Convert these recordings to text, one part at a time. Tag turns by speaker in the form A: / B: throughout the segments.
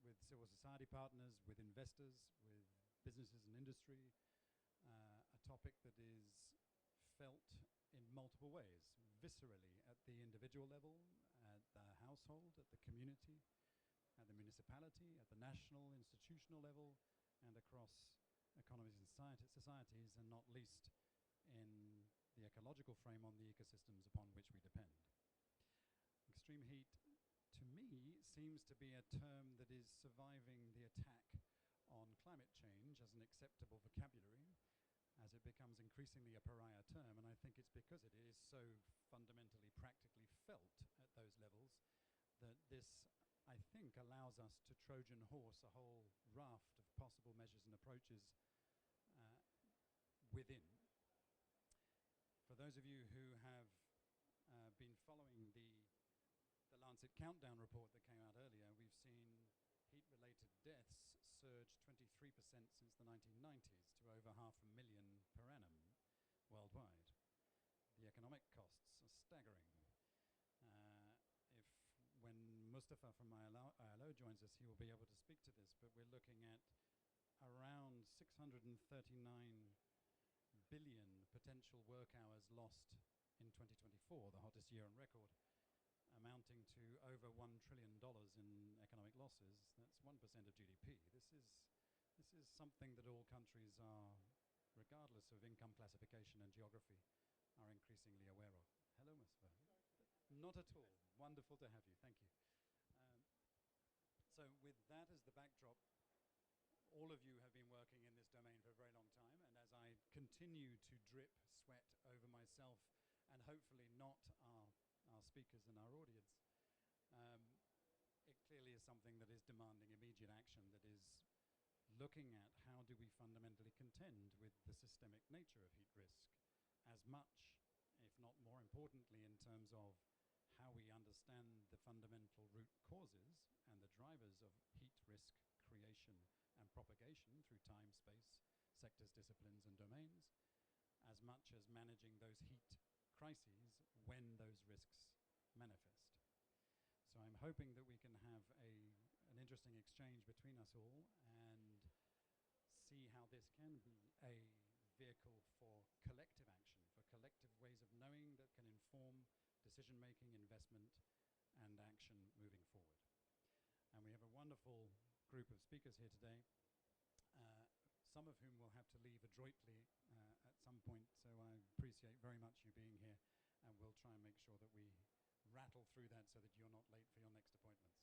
A: with civil society partners, with investors, with businesses and industry, a topic that is felt in multiple ways, viscerally at the individual level, at the household, at the community, at the municipality, at the national institutional level, and across economies and societies, and not least in the ecological frame on the ecosystems upon which we depend. Extreme heat, to me, seems to be a term that is surviving the attack on climate change as an acceptable vocabulary, as it becomes increasingly a pariah term, and I think it's because it is so fundamentally practically felt at those levels that this, I think, allows us to Trojan horse a whole raft of possible measures and approaches within. For those of you who have been following the Lancet Countdown report that came out earlier, we've seen heat-related deaths surge 23% since the 1990s to over 500,000 per annum worldwide. The economic costs are staggering. When Mustafa from ILO joins us, he will be able to speak to this, but we're looking at around 639 billion potential work hours lost in 2024, the hottest year on record, amounting to over $1 trillion in economic losses. That's 1% of GDP. This is something that all countries are, regardless of income classification and geography, are increasingly aware of. Hello, Mustafa. Not at all. Wonderful to have you. Thank you. So with that as the backdrop, all of you have been working in this domain for a very long time, and as I continue to drip sweat over myself and hopefully not our speakers and our audience, it clearly is something that is demanding immediate action, that is looking at how do we fundamentally contend with the systemic nature of heat risk, as much, if not more importantly, in terms of how we understand the fundamental root causes and the drivers of heat risk creation and propagation through time, space, sectors, disciplines, and domains, as much as managing those heat crises when those risks manifest. So I'm hoping that we can have an interesting exchange between us all and see how this can be a vehicle for collective action, for collective ways of knowing that can inform decision-making, investment, and action moving forward. And we have a wonderful group of speakers here today, some of whom will have to leave adroitly at some point, so I appreciate very much you being here, and we'll try and make sure that we rattle through that so that you're not late for your next appointments.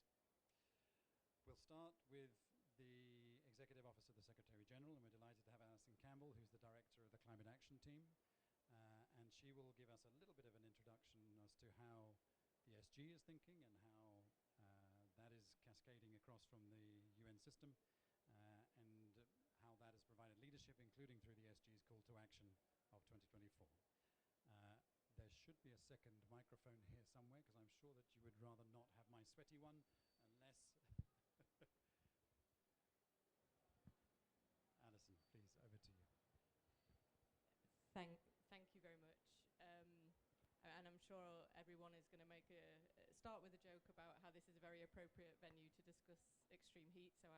A: We'll start with the Executive Office of the Secretary General, and we're delighted to have Alison Campbell, who's the Director of the Climate Action Team, and she will give us a little bit of an introduction as to how the SG is thinking and how that is cascading across from the UN system, and how that has provided leadership, including through the SG's call to action of 2024. There should be a second microphone here somewhere, because I'm sure that you would rather not have my sweaty one, unless... Alison, please, over to you.
B: Thank you very much. And I'm sure everyone is going to start with a joke about how this is a very appropriate venue to discuss extreme heat, so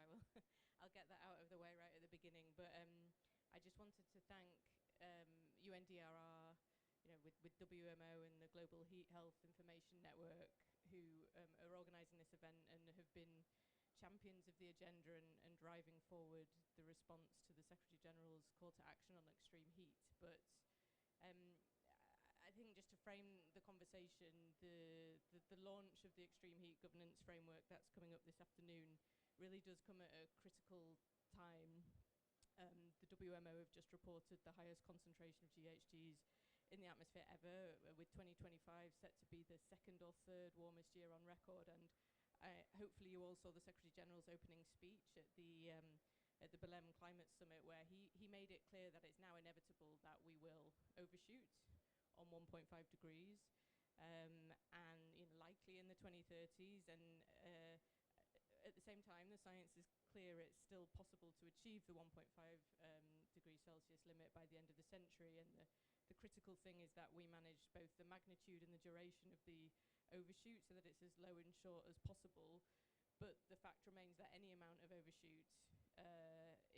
B: I'll get that out of the way right at the beginning. But I just wanted to thank UNDRR, with WMO and the Global Heat Health Information Network, who are organising this event and have been champions of the agenda and driving forward the response to the Secretary General's call to action on extreme heat. But I think just to frame the conversation, the launch of the Extreme Heat Governance Framework that's coming up this afternoon really does come at a critical time. The WMO have just reported the highest concentration of GHGs in the atmosphere ever, with 2025 set to be the second or third warmest year on record. And hopefully you all saw the Secretary General's opening speech at the Belém Climate Summit, where he made it clear that it's now inevitable that we will overshoot on 1.5 degrees, and likely in the 2030s. And at the same time, the science is clear it's still possible to achieve the 1.5 degrees Celsius limit by the end of the century. And the critical thing is that we manage both the magnitude and the duration of the overshoot so that it's as low and short as possible. But the fact remains remains that any amount of overshoot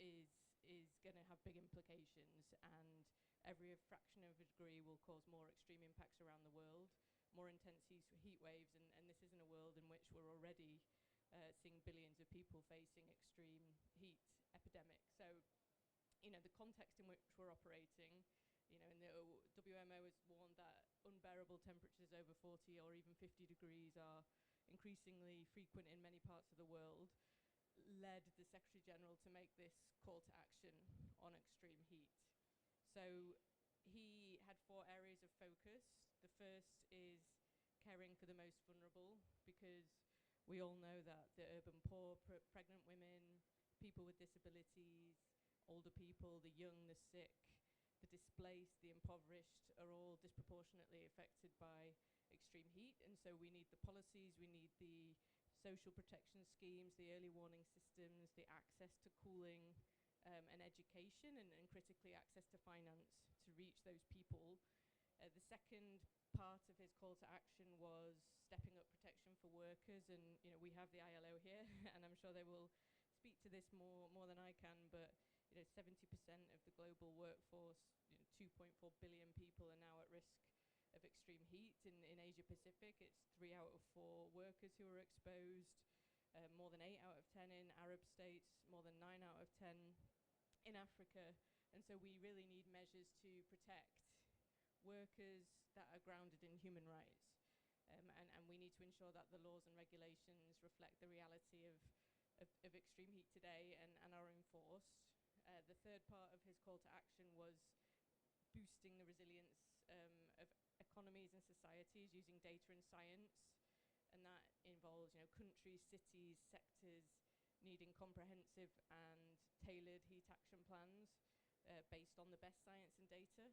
B: is going to have big implications, and every fraction of a degree will cause more extreme impacts around the world, more intense heat waves, and this isn't a world in which we're already seeing billions of people facing extreme heat epidemics. So, the context in which we're operating, and the WMO has warned that unbearable temperatures over 40 or even 50 degrees are increasingly frequent in many parts of the world, led the Secretary General to make this call to action on extreme heat. So he had 4 areas of focus. The first is caring for the most vulnerable, because we all know that the urban poor, pregnant women, people with disabilities, older people, the young, the sick, the displaced, the impoverished are all disproportionately affected by extreme heat. And so we need the policies, we need the social protection schemes, the early warning systems, the access to cooling and education, and critically access to finance to reach those people. The second part of his call to action was stepping up protection for workers, and we have the ILO here and I'm sure they will speak to this more than I can, but 70% of the global workforce, 2.4 billion people are now at risk of extreme heat. In Asia Pacific, it's 3 out of 4 workers who are exposed, more than 8 out of 10 in Arab states, more than 9 out of 10 in Africa. And so we really need measures to protect workers that are grounded in human rights. And we need to ensure that the laws and regulations reflect the reality of extreme heat today and are enforced. The third part of his call to action was boosting the resilience of economies and societies using data and science, and that involves countries, cities, sectors needing comprehensive and tailored heat action plans based on the best science and data.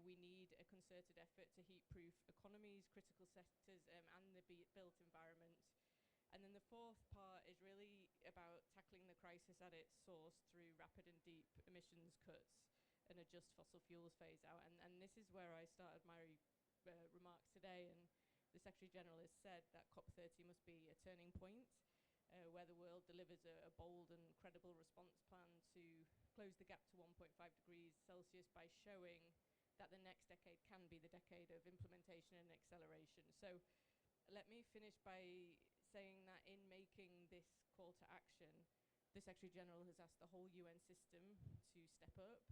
B: We need a concerted effort to heat-proof economies, critical sectors, and the built environment. And then the fourth part is really about tackling the crisis at its source through rapid and deep emissions cuts and a just fossil fuels phase out. And this is where I started my remarks today. And the Secretary General has said that COP30 must be a turning point where the world delivers a bold and credible response plan to close the gap to 1.5 degrees Celsius by showing that the next decade can be the decade of implementation and acceleration. So let me finish by saying that in making this call to action, the Secretary General has asked the whole UN system to step up,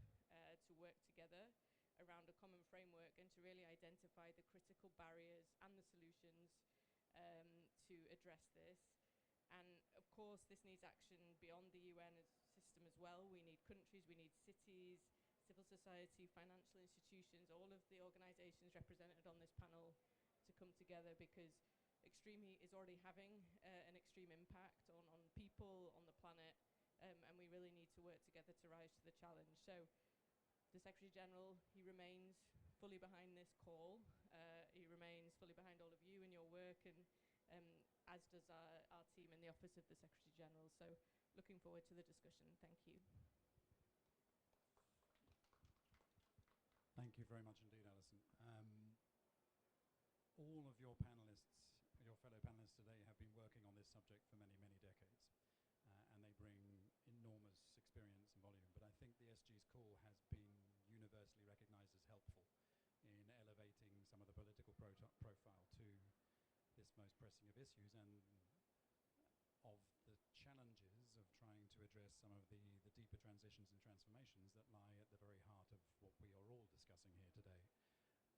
B: to work together around a common framework and to really identify the critical barriers and the solutions to address this. And of course, this needs action beyond the UN system as well. We need countries, we need cities, civil society, financial institutions, all of the organizations represented on this panel to come together, because extreme heat is already having an extreme impact on people, on the planet, and we really need to work together to rise to the challenge. So the Secretary General, he remains fully behind this call. He remains fully behind all of you and your work, and as does our team in the Office of the Secretary General. So looking forward to the discussion. Thank you.
A: Thank you very much indeed, Alison. All of your panelists, your fellow panelists today, have been working on this subject for many, many decades, and they bring enormous experience and volume. But I think the SG's call has been universally recognized as helpful in elevating some of the political profile to this most pressing of issues and of the challenges of trying to address some of the deeper transitions and transformations that lie at the very heart of what we are all discussing here today.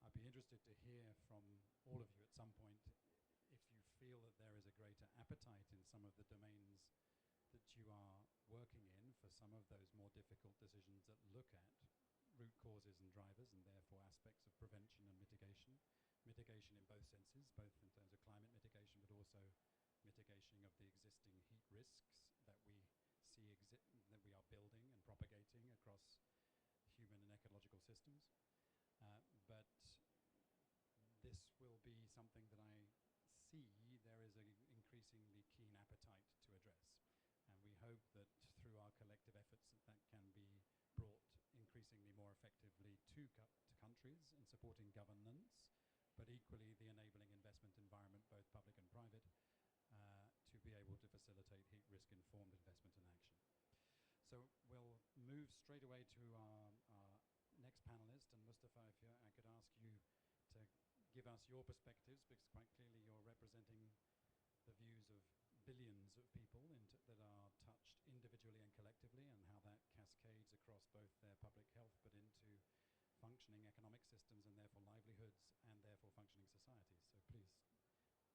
A: I'd be interested to hear from all of you at some point if you feel that there is a greater appetite in some of the domains that you are working in for some of those more difficult decisions that look at root causes and drivers, and therefore aspects of prevention and mitigation. Mitigation in both senses, both in terms of climate mitigation, but also mitigation of the existing heat risks that we see that we are building and propagating across human and ecological systems. But this will be something that I see there is an increasingly keen appetite to address. And we hope that through our collective efforts that can be brought increasingly more effectively to countries in supporting governance, but equally the enabling investment environment, both public and private, to be able to facilitate So we'll move straight away to our next panelist, and Mustafa, if I could ask you to give us your perspectives, because quite clearly you're representing the views of billions of people that are touched individually and collectively, and how that cascades across both their public health but into functioning economic systems and therefore livelihoods and therefore functioning societies. So please,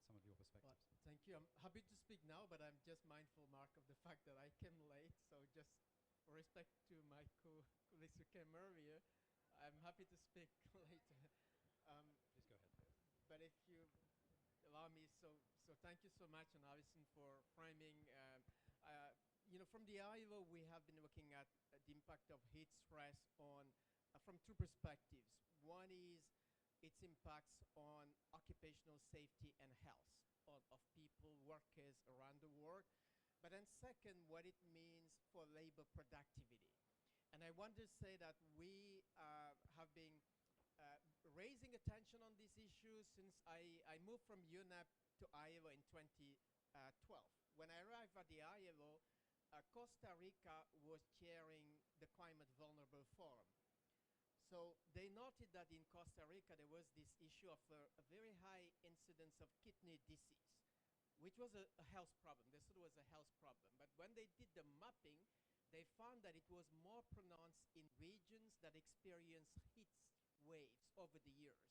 A: some of your perspectives.
C: Well, thank you. I'm happy to speak now, but I'm just mindful, Mark, of the fact that I came late. So just for respect to my colleagues who came earlier, I'm happy to speak later.
A: Please go ahead.
C: But if you allow me, so thank you so much, and Alison, for framing. From the ILO, we have been looking at the impact of heat stress on from two perspectives. One is its impacts on occupational safety and health of people, workers around the world. But then second, what it means for labor productivity. And I want to say that we have been raising attention on these issues since I moved from UNEP to ILO in 2012. When I arrived at the ILO, Costa Rica was chairing the Climate Vulnerable Forum. So they noted that in Costa Rica there was this issue of a very high incidence of kidney disease, which was a health problem. They said it was a health problem. But when they did the mapping, they found that it was more pronounced in regions that experienced heat waves over the years.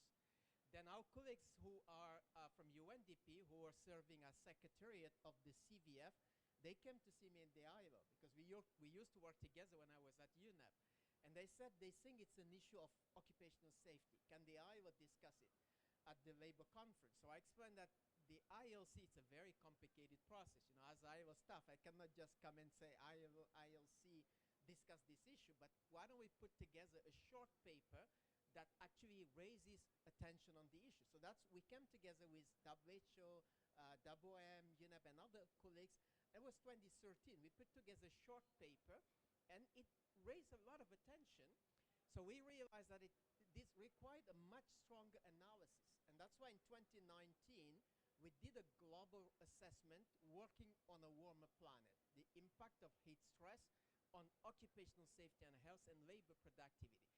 C: Then our colleagues who are from UNDP, who are serving as secretariat of the CVF, they came to see me in the ILO because we used to work together when I was at UNEP. And they said they think it's an issue of occupational safety. Can the ILO discuss it at the labor conference? So I explained that the ILC, it's a very complicated process. You know, as ILO staff, I cannot just come and say ILC discuss this issue, but why don't we put together a short paper that actually raises attention on the issue? So we came together with WHO, WM, UNEP, and other colleagues. It was 2013. We put together a short paper, and it raised a lot of attention. So we realized that this required a much stronger analysis. And that's why in 2019, we did a global assessment working on a warmer planet, the impact of heat stress on occupational safety and health and labor productivity.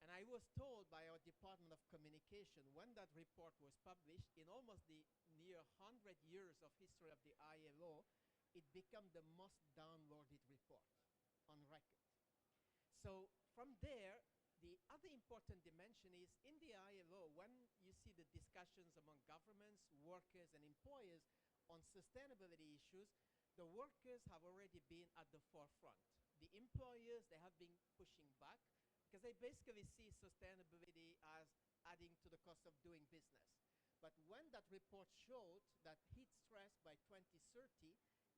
C: And I was told by our Department of Communication, when that report was published, in almost the near 100 years of history of the ILO, it became the most downloaded report on record. So from there, the other important dimension is in the ILO, when you see the discussions among governments, workers, and employers on sustainability issues, the workers have already been at the forefront. The employers, they have been pushing back because they basically see sustainability as adding to the cost of doing business. But when that report showed that heat stress by 2030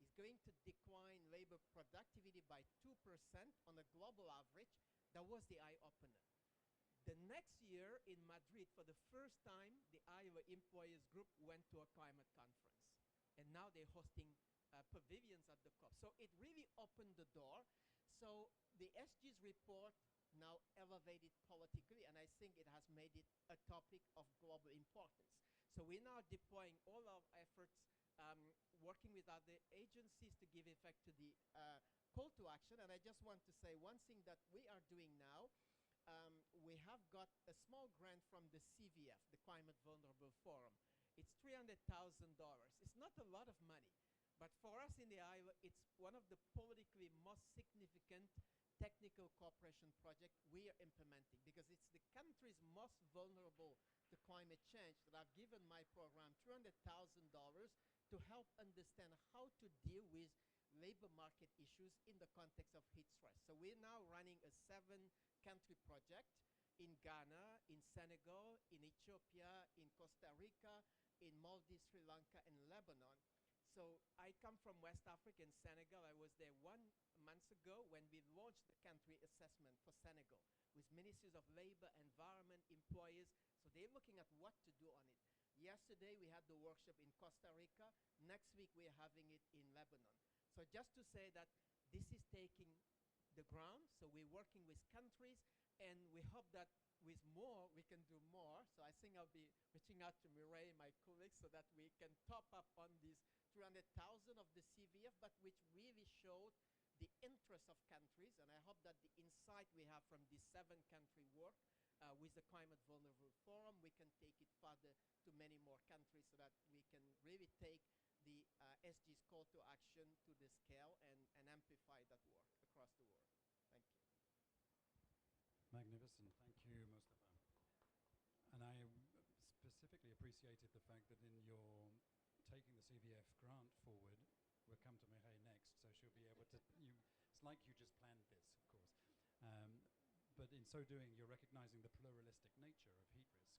C: is going to decline labor productivity by 2% on a global average, that was the eye-opener. The next year in Madrid, for the first time, the ILO Employers Group went to a climate conference. And now they're hosting pavilions at the COP. So it really opened the door. So the SG's report now elevated politically, and I think it has made it a topic of global importance. So we're now deploying all our efforts, working with other agencies to give effect to the call to action. And I just want to say one thing that we are doing now. We have got a small grant from the CVF, the Climate Vulnerable Forum. It's $300,000. It's not a lot of money, but for us in the ILO, it's one of the politically most significant technical cooperation project we are implementing, because it's the countries most vulnerable to climate change that I've given my program $200,000 to help understand how to deal with labor market issues in the context of heat stress. So we're now running a 7-country project in Ghana, in Senegal, in Ethiopia, in Costa Rica, in Maldives, Sri Lanka, and Lebanon. So I come from West Africa and Senegal. I was there 1 month ago when we launched the country assessment for Senegal with ministries of labor, environment, employers. So they're looking at what to do on it. Yesterday we had the workshop in Costa Rica. Next week we're having it in Lebanon. So just to say that this is taking the ground. So we're working with countries, and we hope that with more, we can do more. So I think I'll be reaching out to Mireille, my colleagues, so that we can top up on these 300,000 of the CVF, but which really showed the interests of countries, and I hope that the insight we have from this 7-country work with the Climate Vulnerable Forum, we can take it further to many more countries so that we can really take the SDG's call to action to the scale and amplify that work across the world. Thank you.
A: Magnificent. Thank you, Mustafa. And I specifically appreciated the fact that in your taking the CVF grant forward, we'll come to Mireille next, so she'll be able to, it's like you just planned this, of course. But in so doing, you're recognizing the pluralistic nature of heat risk.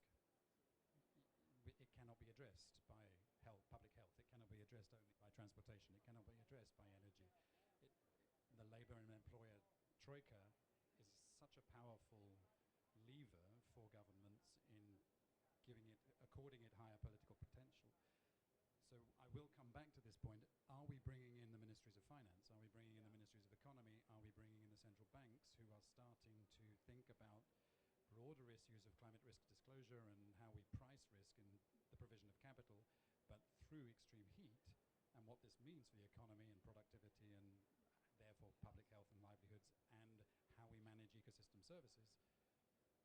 A: It cannot be addressed by public health. It cannot be addressed only by transportation. It cannot be addressed by energy. The labor and employer troika is such a powerful lever for governments in according it higher political potential. So I will come back to this point. Are we bringing in the ministries of finance? Are we bringing in the ministries of economy? Are we bringing in the central banks who are starting to think about broader issues of climate risk disclosure and how we price risk in the provision of capital, but through extreme heat, and what this means for the economy and productivity and therefore public health and livelihoods, and how we manage ecosystem services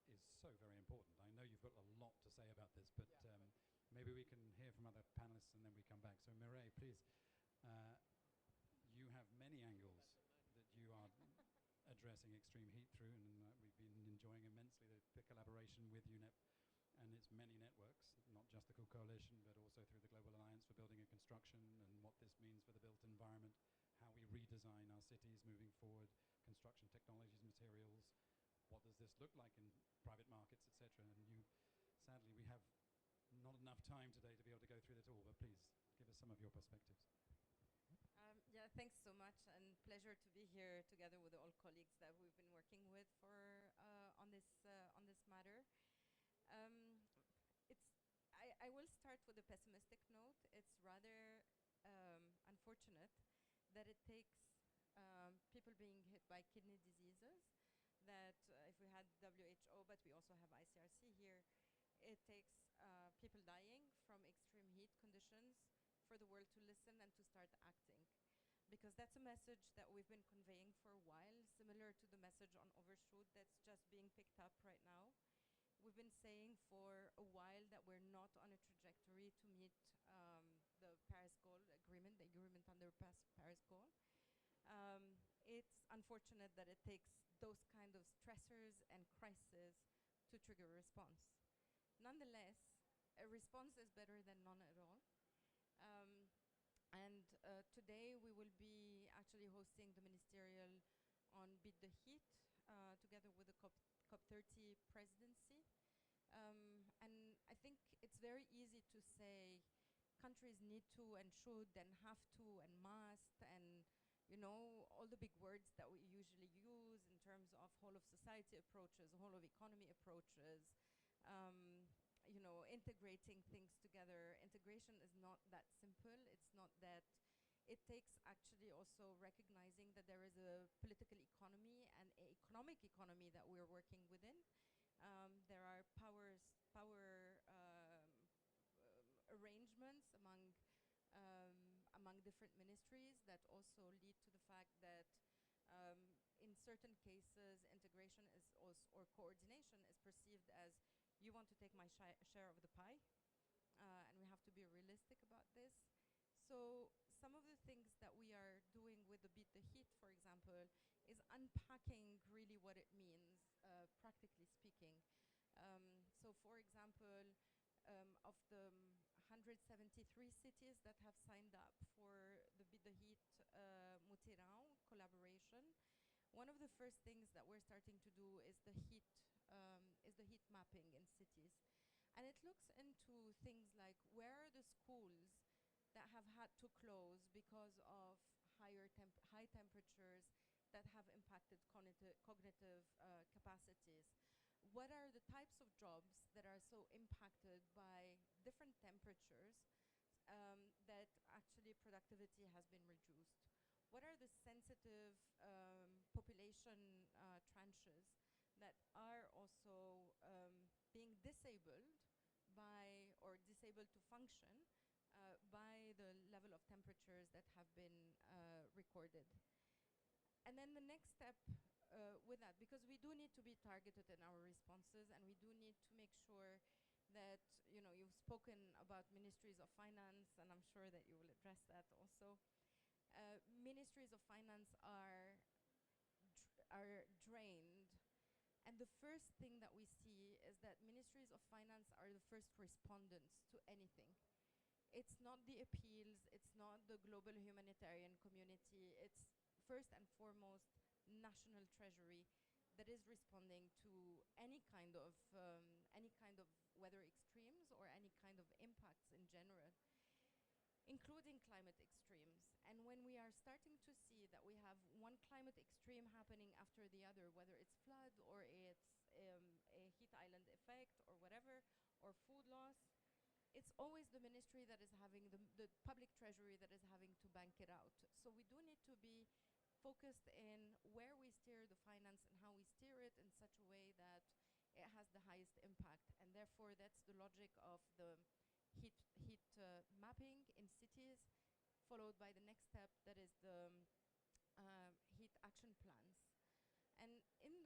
A: is so very important. I know you've got a lot to say about this, but maybe we can hear from other panelists and then we come back. So Mireille, please, you have many angles that you are addressing extreme heat through, and we've been enjoying immensely the collaboration with UNEP and its many networks, not just the Cool Coalition, but also through the Global Alliance for Building and Construction, and what this means for the built environment, how we redesign our cities moving forward, construction technologies, materials, what does this look like in private markets, etc. And sadly, we have not enough time today to be able to go through it all, but please give us some of your perspectives.
D: Yeah, thanks so much, and pleasure to be here together with all colleagues that we've been working with on this matter. I will start with a pessimistic note. It's rather unfortunate that it takes people being hit by kidney diseases, that if we had WHO, but we also have ICRC here, it takes people dying from extreme heat conditions for the world to listen and to start acting. Because that's a message that we've been conveying for a while, similar to the message on overshoot that's just being picked up right now. We've been saying for a while that we're not on a trajectory to meet the Paris goal agreement, the agreement under Paris goal. It's unfortunate that it takes those kind of stressors and crises to trigger a response. Nonetheless, a response is better than none at all. And today we will be actually hosting the ministerial on Beat the Heat together with the COP30 presidency. And I think it's very easy to say countries need to and should and have to and must and all the big words that we usually use in terms of whole of society approaches, whole of economy approaches, integrating things together. Integration is not that simple. It's not that. It takes actually also recognizing that there is a political economy and an economic economy that we're working within. There are power arrangements among different ministries that also lead to the fact that in certain cases integration is or coordination is perceived as you want to take my share of the pie, and we have to be realistic about this. So some of the things that we are doing with the Beat the Heat, for example, is unpacking really what it means, practically speaking. So for example, of the 173 cities that have signed up for the Beat the Heat Moutirão collaboration, one of the first things that we're starting to do is the heat mapping in cities. And it looks into things like where are the schools that have had to close because of high temperatures that have impacted cognitive capacities. What are the types of jobs that are so impacted by different temperatures that actually productivity has been reduced? What are the sensitive population tranches that are also being disabled by or disabled to function by the level of temperatures that have been recorded? And then the next step with that, because we do need to be targeted in our responses, and we do need to make sure that, you know, you've spoken about ministries of finance, and I'm sure that you will address that also. Ministries of finance are drained, and the first thing that we see is that ministries of finance are the first respondents to anything. It's not the appeals, it's not the global humanitarian community, it's first and foremost national treasury that is responding to any kind of weather extremes or any kind of impacts in general, including climate extremes. And when we are starting to see that we have one climate extreme happening after the other, whether it's flood or it's a heat island effect or whatever, or food loss, it's always the ministry that is having the public treasury that is having to bank it out. So we do need to be focused in where we steer the finance and how we steer it in such a way that it has the highest impact. And therefore, that's the logic of the heat mapping in cities, followed by the next step, that is the heat action plans. And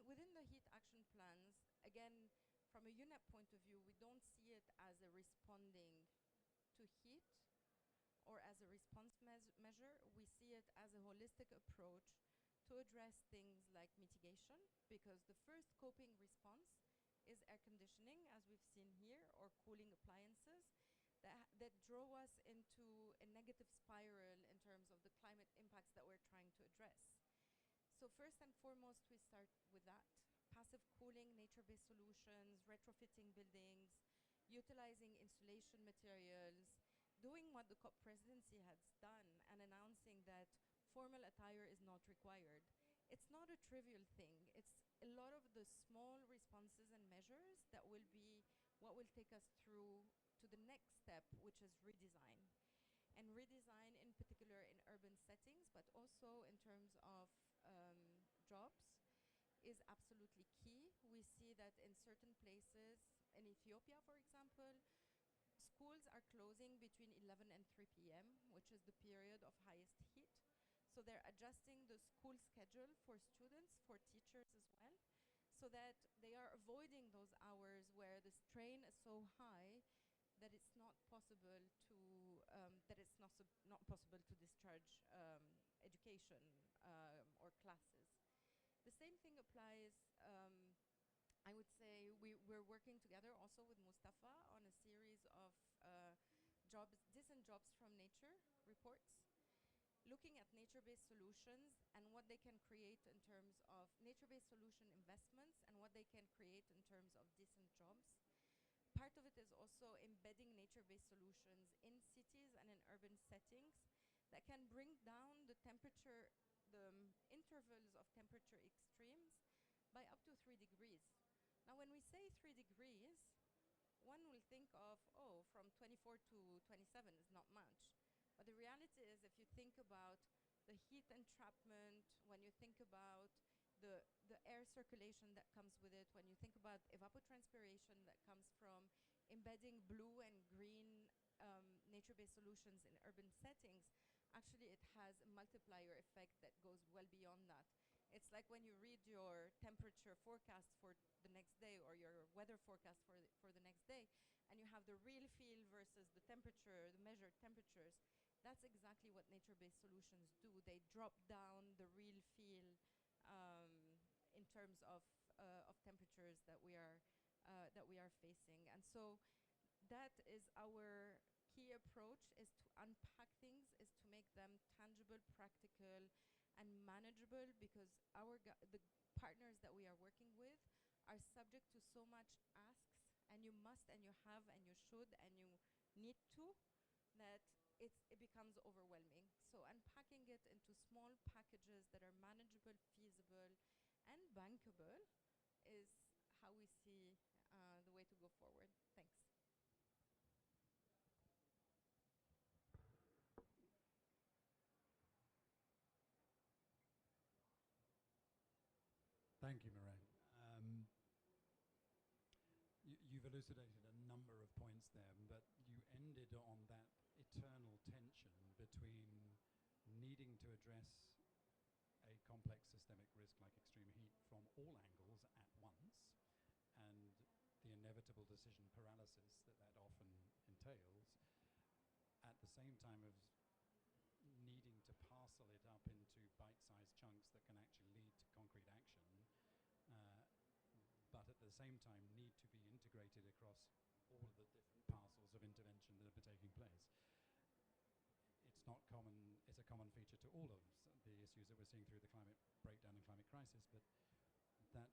D: within the heat action plans, again, from a UNEP point of view, we don't see it as a responding to heat or as a response measure. We see it as a holistic approach to address things like mitigation, because the first coping response is air conditioning, as we've seen here, or cooling appliances that drove us into a negative spiral in terms of the climate impacts that we're trying to address. So first and foremost, we start with that. Passive cooling, nature-based solutions, retrofitting buildings, utilizing insulation materials, doing what the COP presidency has done and announcing that formal attire is not required. It's not a trivial thing. It's a lot of the small responses and measures that will be what will take us through to the next step, which is redesign. And redesign in particular in urban settings, but also in terms of jobs, is absolutely key. We see that in certain places, in Ethiopia, for example, schools are closing between 11 and 3 p.m., which is the period of highest heat. So they're adjusting the school schedule for students, for teachers as well, so that they are avoiding those hours where the strain is so high that it's not possible to discharge education or classes. The same thing applies. I would say we're working together also with Mustafa on a series of decent jobs from nature reports, looking at nature-based solutions and what they can create in terms of nature-based solution investments and what they can create in terms of decent jobs. Part of it is also embedding nature-based solutions in cities and in urban settings that can bring down the temperature, the intervals of temperature extremes by up to 3 degrees. Now, when we say 3 degrees, one will think of, oh, from 24 to 27 is not much. But the reality is, if you think about the heat entrapment, when you think about the air circulation that comes with it, when you think about evapotranspiration that comes from embedding blue and green nature-based solutions in urban settings, actually it has a multiplier effect that goes well beyond that. It's like when you read your temperature forecast for the next day or your weather forecast for the next day, and you have the real feel versus the temperature, the measured temperatures. That's exactly what nature-based solutions do. They drop down the real feel in terms of temperatures that we are facing. And so that is our key approach, is to unpack things, is to make them tangible, practical, and manageable, because the partners that we are working with are subject to so much asks, and you must, and you have, and you should, and you need to, that it becomes overwhelming. So unpacking it into small packages that are manageable, feasible, and bankable is how we see the way to go forward. Thanks.
A: Thank you, Maren. You've elucidated a number of points there, but you ended on that eternal tension between needing to address a complex systemic risk like extreme heat from all angles at once, and the inevitable decision paralysis that that often entails, at the same time of needing to parcel it up into bite-sized chunks that can actually lead to concrete action, but at the same time need to be integrated across all of the different parcels of intervention that are taking place. It's not common, it's a common feature to all of the issues that we're seeing through the climate breakdown and climate crisis, but that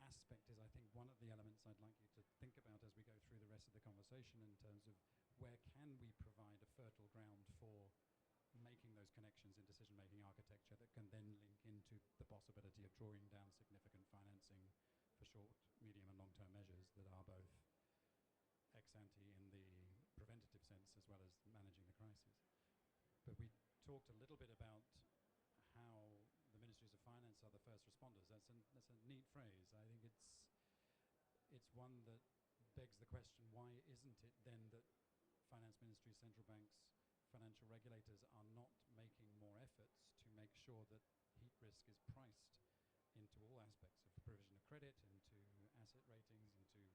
A: aspect is, I think, one of the elements I'd like you to think about as we go through the rest of the conversation in terms of where can we provide a fertile ground for making those connections in decision-making architecture that can then link into the possibility of drawing down significant financing for short, medium and long-term measures that are both ex-ante in the preventative sense as well as managing the crisis. But we talked a little bit about how the ministries of finance are the first responders. That's a neat phrase. I think it's one that begs the question, why isn't it then that finance ministries, central banks, financial regulators are not making more efforts to make sure that heat risk is priced into all aspects of the provision of credit, into asset ratings, into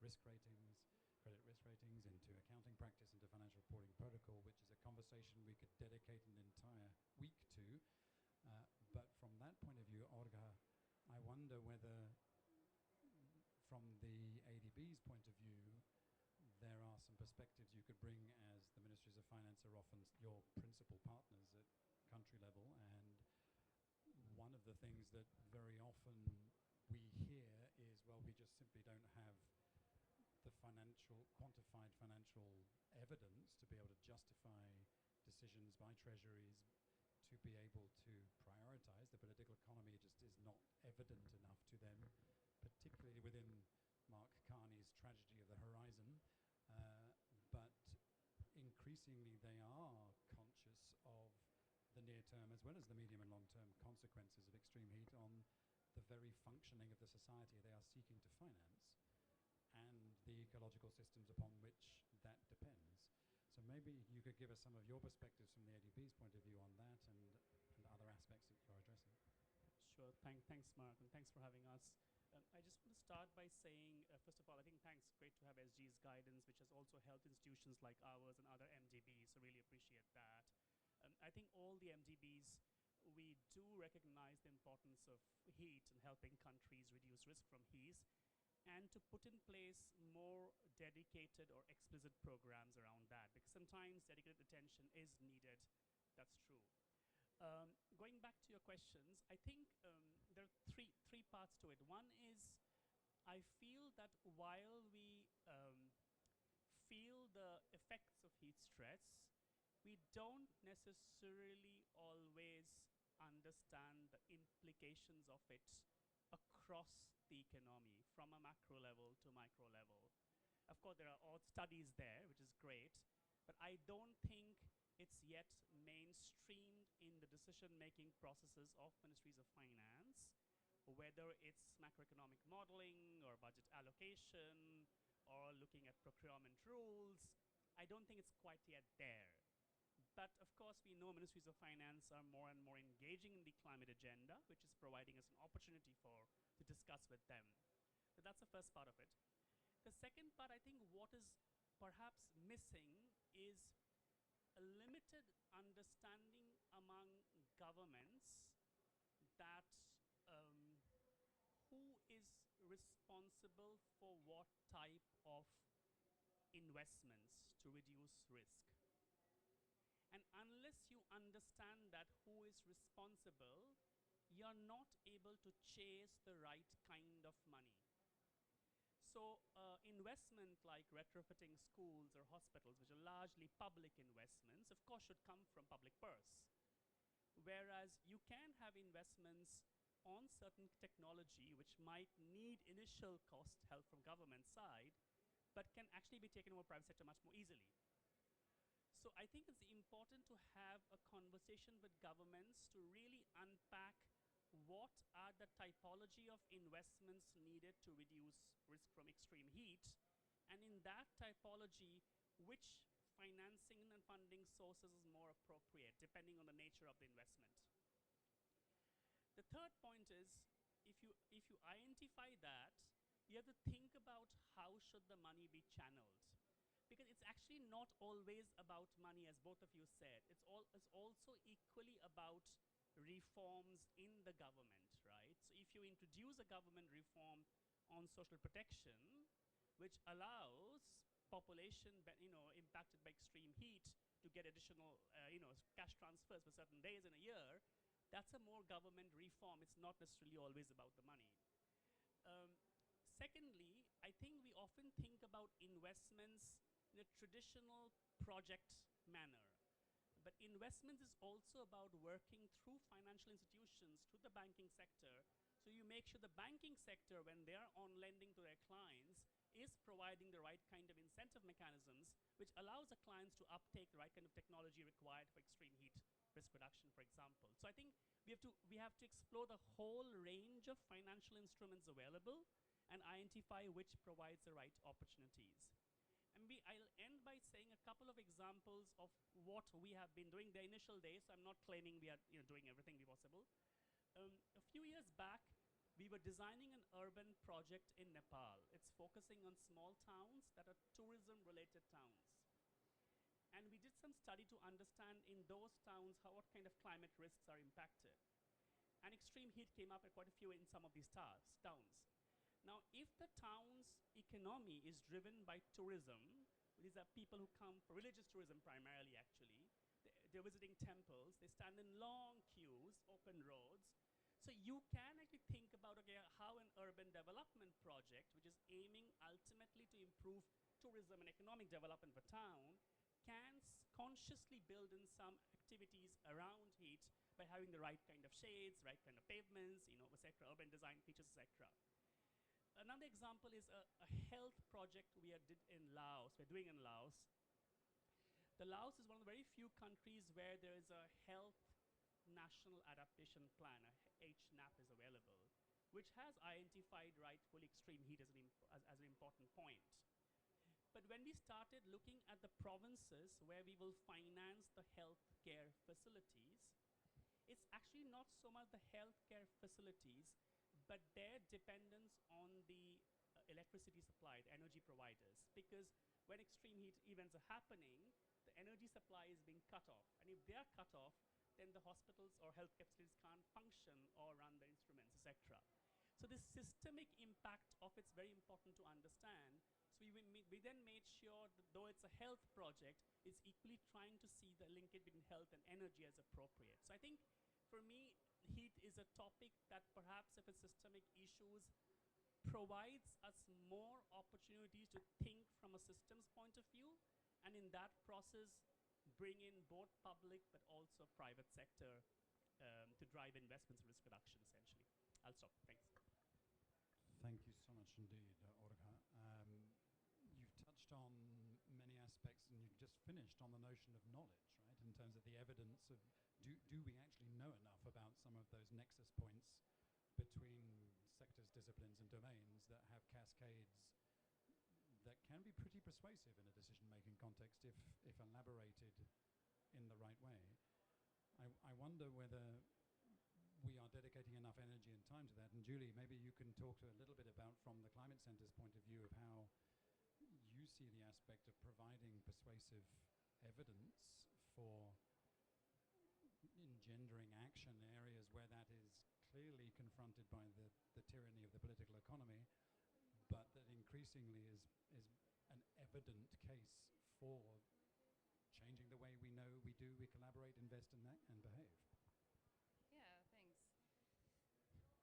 A: risk ratings, credit risk ratings, into accounting practice, into financial reporting protocol, which is a conversation we could dedicate an entire week to. But from that point of view, Olga, I wonder whether from the ADB's point of view, there are some perspectives you could bring, as the ministries of finance are often your principal partners at country level, and one of the things that very often we hear is, well, we just simply don't have the quantified financial evidence to be able to justify decisions by treasuries to be able to prioritize. The political economy just is not evident enough to them, particularly within Mark Carney's tragedy of the horizon. But increasingly they are conscious of the near-term as well as the medium and long-term consequences of extreme heat on the very functioning of the society they are seeking to finance and the ecological systems upon which that depends. So maybe you could give us some of your perspectives from the ADB's point of view on that and other aspects that you're addressing.
E: Sure. Thanks, Mark, and thanks for having us. I just want to start by saying, first of all, I think thanks. Great to have SG's guidance, which has also helped institutions like ours and other MDBs, so really appreciate that. I think all the MDBs, we do recognize the importance of heat and helping countries reduce risk from heat, and to put in place more dedicated or explicit programs around that, because sometimes dedicated attention is needed. That's true. Going back to your questions, I think there are three parts to it. One is, I feel that while we feel the effects of heat stress, we don't necessarily always understand the implications of it across the economy, from a macro level to micro level. Of course, there are all studies there, which is great, but I don't think it's yet mainstreamed in the decision-making processes of ministries of finance, whether it's macroeconomic modeling or budget allocation or looking at procurement rules. I don't think it's quite yet there. But of course, we know ministries of finance are more and more engaging in the climate agenda, which is providing us an opportunity to discuss with them. So that's the first part of it. The second part, I think what is perhaps missing is a limited understanding among governments that who is responsible for what type of investments to reduce risk. And unless you understand that who is responsible, you're not able to chase the right kind of money. So investment like retrofitting schools or hospitals, which are largely public investments, of course should come from public purse. Whereas you can have investments on certain technology which might need initial cost help from government side, but can actually be taken over private sector much more easily. So I think it's important to have a conversation with governments to really unpack what are the typology of investments needed to reduce risk from extreme heat, and in that typology, which financing and funding sources is more appropriate, depending on the nature of the investment. The third point is, if you identify that, you have to think about how should the money be channeled. Because it's actually not always about money, as both of you said. It's also equally about reforms in the government, right? So if you introduce a government reform on social protection, which allows population impacted by extreme heat to get additional cash transfers for certain days in a year, that's a more government reform. It's not necessarily always about the money. Secondly, I think we often think about investments in a traditional project manner. But investments is also about working through financial institutions, through the banking sector. So you make sure the banking sector, when they are on lending to their clients, is providing the right kind of incentive mechanisms, which allows the clients to uptake the right kind of technology required for extreme heat risk reduction, for example. So I think we have to explore the whole range of financial instruments available and identify which provides the right opportunities. And I'll end by saying a couple of examples of what we have been doing the initial days. So I'm not claiming we are doing everything possible. A few years back, we were designing an urban project in Nepal. It's focusing on small towns that are tourism-related towns. And we did some study to understand in those towns what kind of climate risks are impacted. And extreme heat came up at quite a few in some of these towns. Now, if the town's economy is driven by tourism, these are people who come for religious tourism primarily, actually. They're visiting temples. They stand in long queues, open roads. So you can actually think about, okay, how an urban development project, which is aiming ultimately to improve tourism and economic development for town, can consciously build in some activities around heat by having the right kind of shades, right kind of pavements, etc., urban design features, etc. Another example is a health project we're doing in Laos. The Laos is one of the very few countries where there is a health national adaptation plan, a HNAP is available, which has identified rightfully extreme heat as an important point. But when we started looking at the provinces where we will finance the healthcare facilities, it's actually not so much the healthcare facilities, but their dependence on the electricity supply, the energy providers. Because when extreme heat events are happening, the energy supply is being cut off. And if they are cut off, then the hospitals or healthcare facilities can't function or run the instruments, etc. So this systemic impact of it's very important to understand. So we then made sure that though it's a health project, it's equally trying to see the linkage between health and energy as appropriate. So I think for me, heat is a topic that perhaps if it's systemic issues, provides us more opportunities to think from a systems point of view, and in that process, bring in both public but also private sector to drive investments and risk reduction, essentially. I'll stop. Thanks.
A: Thank you so much indeed, Orga. You've touched on many aspects, and you've just finished on the notion of knowledge, right? In terms of the evidence of do we actually know enough about some of those nexus points between sectors, disciplines, and domains that have cascades that can be pretty persuasive in a decision-making context if elaborated in the right way. I wonder whether we are dedicating enough energy and time to that. And Julie, maybe you can talk a little bit about, from the Climate Centre's point of view, of how you see the aspect of providing persuasive evidence for engendering action in areas where that is clearly confronted by the tyranny of the political economy, but that increasingly is an evident case for changing the way we know, we collaborate, invest, and behave.
F: Yeah, thanks.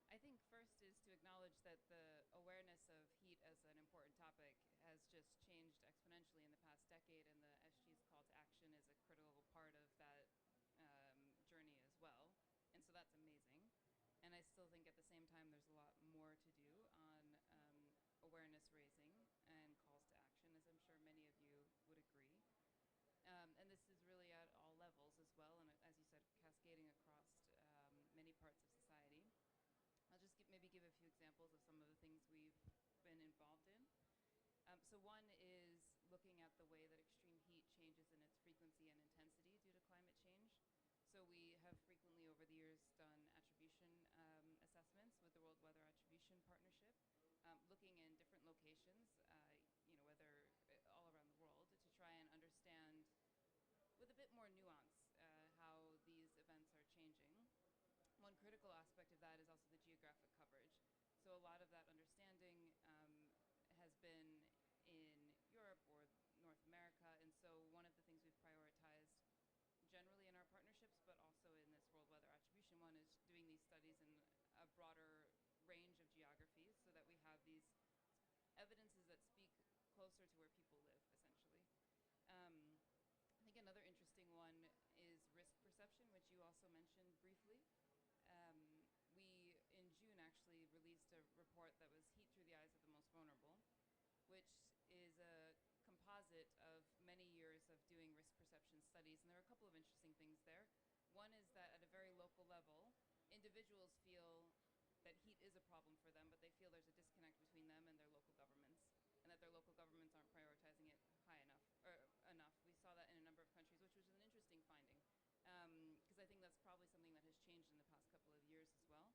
F: I think first is to acknowledge that the awareness of heat as an important topic has just changed exponentially in the past decade, and the SG's call to action is a critical part of that journey as well. And so that's amazing. And I still think at the same time there's a lot more to do on awareness raising and calls to action, as I'm sure many of you would agree. And this is really at all levels as well, and as you said, cascading across many parts of society. I'll just maybe give a few examples of some of the things we've been involved in. So one is looking at the way that extreme heat changes in its frequency and intensity due to climate change. So we have frequently over the years done attribution looking in different locations, whether all around the world, to try and understand with a bit more nuance how these events are changing. One critical aspect of that is also the geographic coverage. So a lot of that understanding has been in Europe or North America, and so one of the things we've prioritized generally in our partnerships, but also in this World Weather Attribution one, is doing these studies in a broader range of geographies so that we have these evidences that speak closer to where people live, essentially. I think another interesting one is risk perception, which you also mentioned briefly. We, in June, actually released a report that was Heat Through the Eyes of the Most Vulnerable, which is a composite of many years of doing risk perception studies. And there are a couple of interesting things there. One is that at a very local level, individuals feel that heat is a problem for them, but they feel there's a disconnect between them and their local governments, and that their local governments aren't prioritizing it high enough, or enough. We saw that in a number of countries, which was an interesting finding, because I think that's probably something that has changed in the past couple of years as well.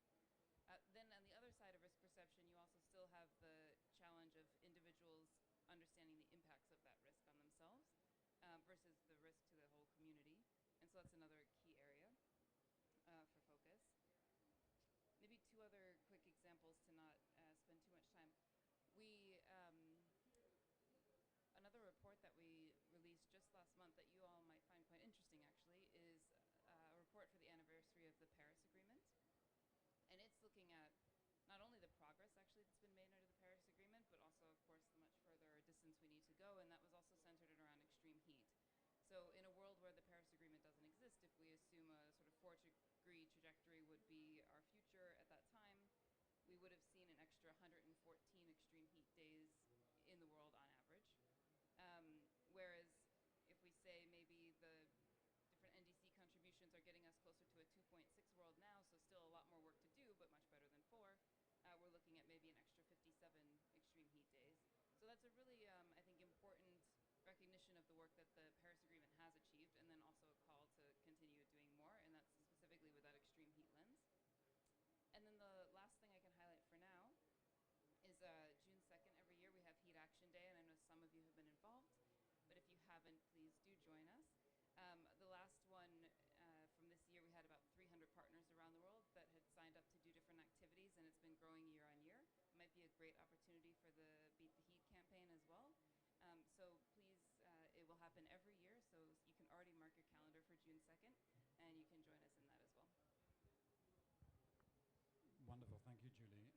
F: Then on the other side of risk perception, you also still have the challenge of individuals understanding the impacts of that risk on themselves versus the risk to the whole community. And so that's another key area for focus. Maybe two other quick examples to not spend too much time. Another report that we released just last month that you all might find quite interesting, actually, is a report for the anniversary of the Paris Agreement. And it's looking at not only the progress, actually, that's been made under the Paris Agreement, but also, of course, the much further distance we need to go, and that was also centered around extreme heat. So in a world where the Paris Agreement doesn't exist, if we assume a sort of 4-degree trajectory would be our future at that time, we would have seen an extra 114 extreme heat days in the world on average. Whereas if we say maybe the different NDC contributions are getting us closer to a 2.6 world now, so still a lot more work to do, but much better than 4, we're looking at maybe an extra 57 extreme heat days. So that's a really, I think, important recognition of the work that the Paris Agreement has achieved, and then also a call to continue doing more, and that's specifically with that extreme heat lens. And then the last thing I can highlight for now is June 2nd every year we have Heat Action Day, and I know some of you have been involved, but if you haven't, please do join us. The last one from this year, we had about 300 partners around the world that had signed up to do different activities, and it's been growing year on year. It might be a great opportunity for the Beat the Heat campaign as well. So please, it will happen every year, so you can already mark your calendar for June 2nd, and you can join us in that as well.
A: Wonderful, thank you, Julie.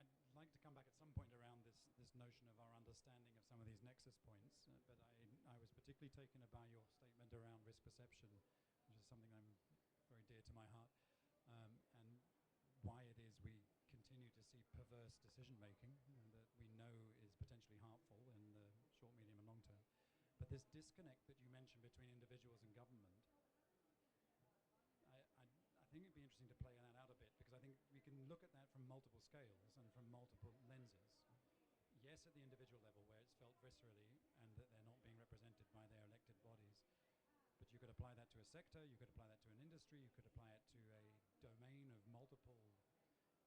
A: I'd like to come back at some point around this notion of our understanding of some of these nexus points, but I was particularly taken by your statement around risk perception, which is something I'm very dear to my heart, and why it is we continue to see perverse decision-making that we know is potentially harmful in the short, medium, and long term. But this disconnect that you mentioned between individuals and government, I think it'd be interesting to play that out a bit, because I think we can look at that from multiple scales and from multiple lenses. Yes, at the individual level, where it's felt viscerally and that they're not being represented by their elected bodies. But you could apply that to a sector, you could apply that to an industry, you could apply it to a domain of multiple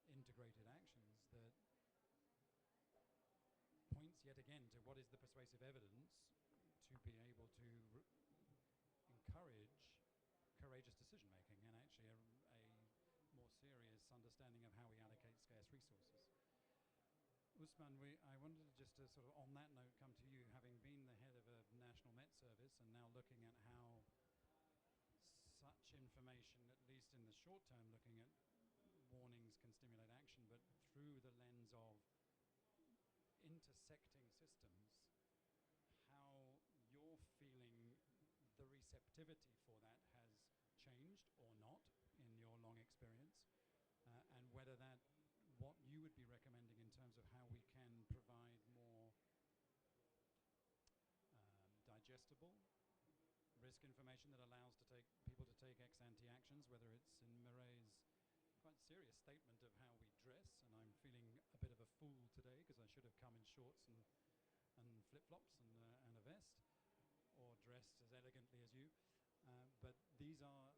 A: integrated actions that points yet again to what is the persuasive evidence to be able to encourage courageous decision making and actually a more serious understanding of how we allocate scarce resources. Usman, I wanted to just sort of on that note come to you, having been the head of a national Met service and now looking at how such information, at least in the short term, looking at warnings can stimulate action, but through the lens of intersecting systems, how you're feeling the receptivity for that has changed or not in your long experience, and whether that, what you would be recommending in terms of how we can provide more digestible risk information that allows people to take ex-ante actions, whether it's in Mireille's quite serious statement of how we dress, and I'm feeling a bit of a fool today because I should have come in shorts and flip-flops and a vest, or dressed as elegantly as you. But these are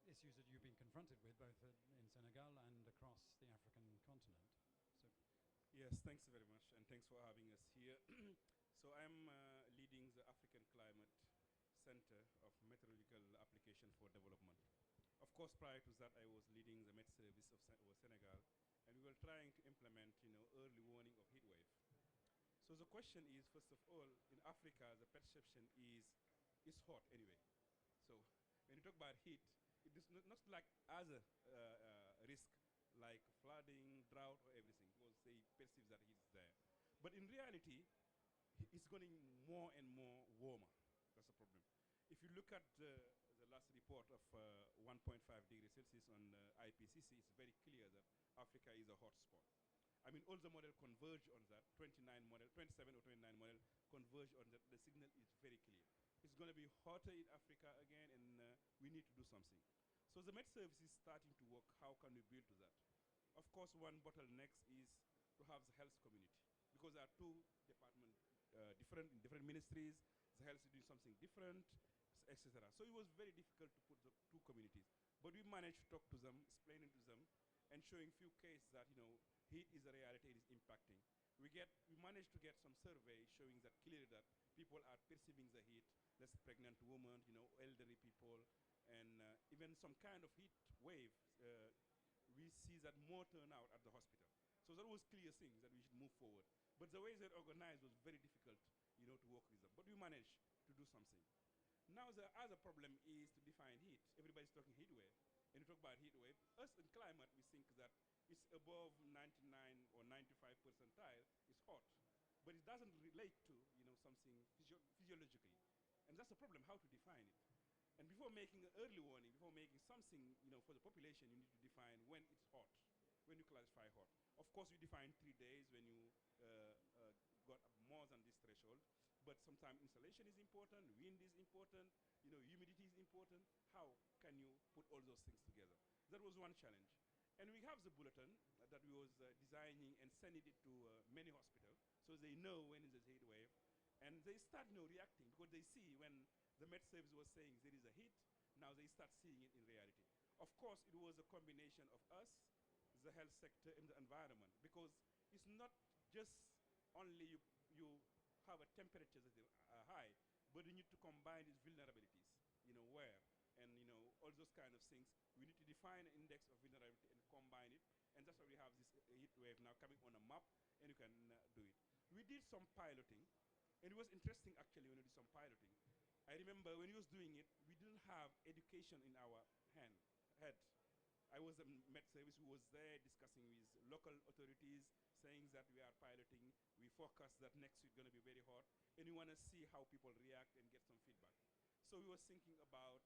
A: issues that you've been confronted with both in Senegal and across the African continent. So
G: Yes, thanks very much, and thanks for having us here. So I'm leading the African Climate Center of Meteorological Application for Development. Of course, prior to that, I was leading the Met Service of Senegal, and we were trying to implement, early warning of heat wave. So the question is, first of all, in Africa, the perception is it's hot anyway. So when you talk about heat, it is not like other risk like flooding, drought, or everything, because they perceive that heat is there. But in reality, it's getting more and more warmer. That's the problem. If you look at the last report of 1.5 degrees Celsius on IPCC, it's very clear that Africa is a hot spot. I mean, all the models converge on that. 27 or 29 model converge on that. The signal is very clear. It's going to be hotter in Africa again, and we need to do something. So the Met Service is starting to work. How can we build to that? Of course, one bottleneck is to have the health community, because there are two departments in different ministries. The health is doing something different, etc. So it was very difficult to put the two communities. But we managed to talk to them, explaining to them, and showing few cases that heat is a reality, it is impacting. We managed to get some surveys showing that clearly that people are perceiving the heat. Less pregnant women, elderly people, and even some kind of heat wave. We see that more turnout at the hospital. So that was clear things that we should move forward. But the way they organized was very difficult, to work with them. But we managed to do something. Now the other problem is to define heat. Everybody's talking heat wave. And you talk about heat wave. Us in climate, we think that it's above 99 or 95 percentile is hot. But it doesn't relate to, something physiologically. And that's the problem, how to define it. And before making an early warning, before making something, for the population, you need to define when it's hot, when you classify hot. Of course, we define 3 days when you got more than this threshold. But sometimes insulation is important, wind is important, humidity is important. How can you put all those things together? That was one challenge. And we have the bulletin that we was designing and sending it to many hospitals, so they know when is the heat wave. And they start reacting, because they see when the Met Service was saying there is a heat, now they start seeing it in reality. Of course, it was a combination of us, the health sector, and the environment, because it's not just only you have a temperature that is high, but you need to combine these vulnerabilities, where, and all those kind of things. We need to define an index of vulnerability and combine it, and that's why we have this heat wave now coming on a map, and you can do it. We did some piloting, and it was interesting actually when we did some piloting. I remember when we was doing it, we didn't have education in our head. I was a Met Service who was there discussing with local authorities, saying that we are piloting. We forecast that next week going to be very hot, and we want to see how people react and get some feedback. So we were thinking about,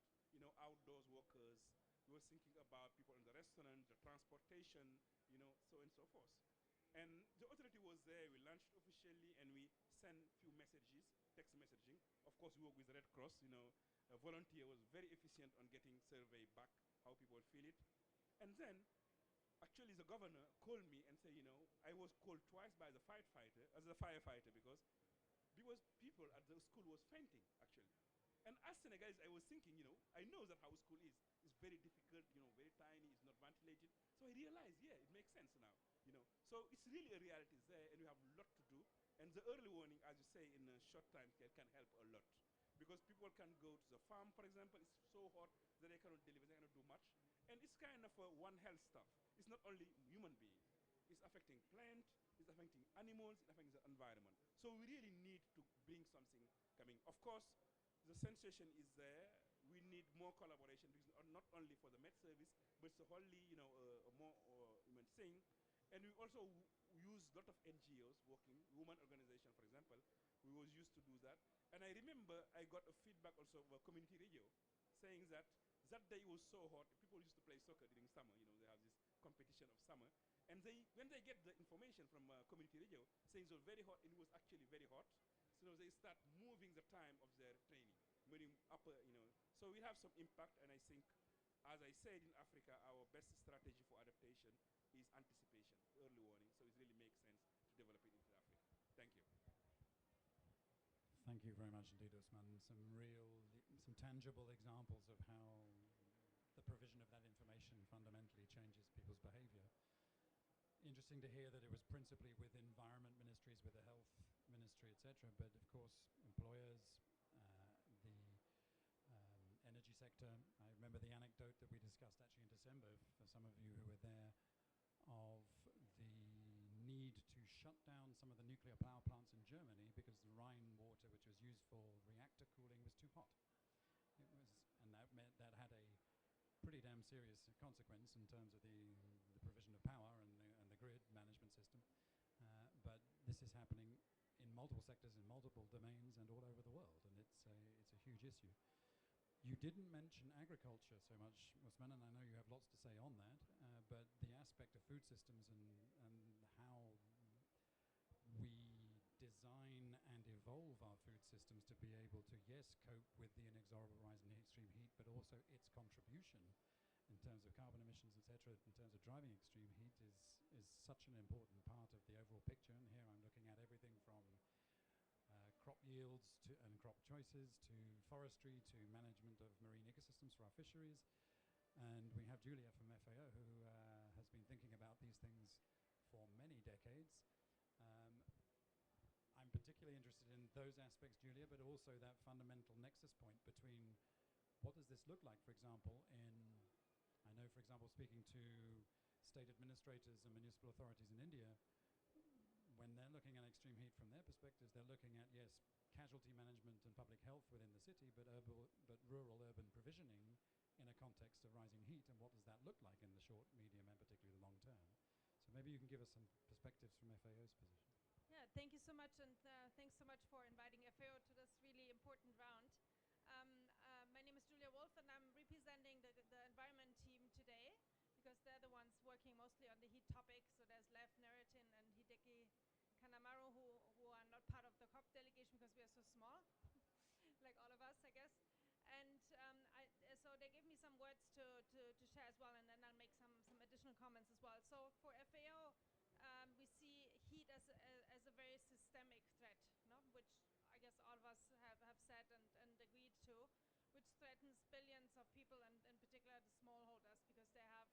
G: outdoors workers. We were thinking about people in the restaurant, the transportation, so and so forth. And the authority was there. We launched officially, and we sent few messages, text messaging. Of course, we work with the Red Cross. A volunteer was very efficient on getting survey back, how people feel it. And then, actually, the governor called me and said, I was called twice by the firefighter, because people at the school was fainting, actually. And as Senegalese, I was thinking, I know that how school is. It's very difficult, very tiny, it's not ventilated. So I realized, yeah, it makes sense now. So it's really a reality there, and we have a lot to do. And the early warning, as you say, in a short time scale can help a lot. Because people can go to the farm, for example, it's so hot that they cannot deliver, they cannot do much. And it's kind of one health stuff. It's not only human beings. It's affecting plants, it's affecting animals, it's affecting the environment. So we really need to bring something coming. Of course, the sensation is there. We need more collaboration, because not only for the Met Service, but it's a wholly, a more human thing. And we also use a lot of NGOs working, women organization, for example. We was used to do that. And I remember I got a feedback also of a community radio saying that day was so hot. People used to play soccer during summer. They have this competition of summer. And when they get the information from community radio saying it was very hot, it was actually very hot. So they start moving the time of their training, moving up, So we have some impact, and I think, as I said, in Africa, our best strategy for adaptation is anticipation, early warning. So it really makes sense to develop it into Africa. Thank you.
A: Thank you very much indeed, Usman. Some tangible examples of how the provision of that information fundamentally changes people's behavior. Interesting. interesting to hear that it was principally with environment ministries, with the health ministry, etc. But of course, employers, the energy sector. I remember the anecdote that we discussed actually in December, for some of you who were there, of the need to shut down some of the nuclear power plants in Germany because the Rhine water, which was used for reactor cooling, was too hot. It was, and that meant that had a pretty damn serious consequence in terms of the provision of power and the grid management system. But this is happening in multiple sectors, in multiple domains, and all over the world, and it's a huge issue. You didn't mention agriculture so much, Usman, and I know you have lots to say on that, but the aspect of food systems and how we design and evolve our food systems to be able to, yes, cope with the inexorable rise in extreme heat, but also its contribution in terms of carbon emissions, etc., in terms of driving extreme heat is such an important part of the overall picture. And here I'm looking at everything from crop yields and crop choices to forestry to management of marine ecosystems for our fisheries. And we have Julia from FAO who has been thinking about these things for many decades. I'm particularly interested in those aspects, Julia, but also that fundamental nexus point between what does this look like, for example, I know, for example, speaking to state administrators and municipal authorities in India, when they're looking at extreme heat from their perspectives, they're looking at, yes, casualty management and public health within the city, but rural urban provisioning in a context of rising heat, and what does that look like in the short, medium, and particularly the long term? So maybe you can give us some perspectives from FAO's position.
H: Yeah, thank you so much, and thanks so much for inviting FAO to this really important round. My name is Julia Wolf, and I'm representing the environment team today, because they're the ones working mostly on the heat topic. So there's Lev Neritin and Hideki Kanamaru, who are not part of the COP delegation because we are so small, like all of us, I guess. And so they gave me some words to share as well, and then I'll make some additional comments as well. So for FAO, we see heat as a very systemic threat, no? Which I guess all of us have said and agreed to, which threatens billions of people, and in particular the smallholders, because they have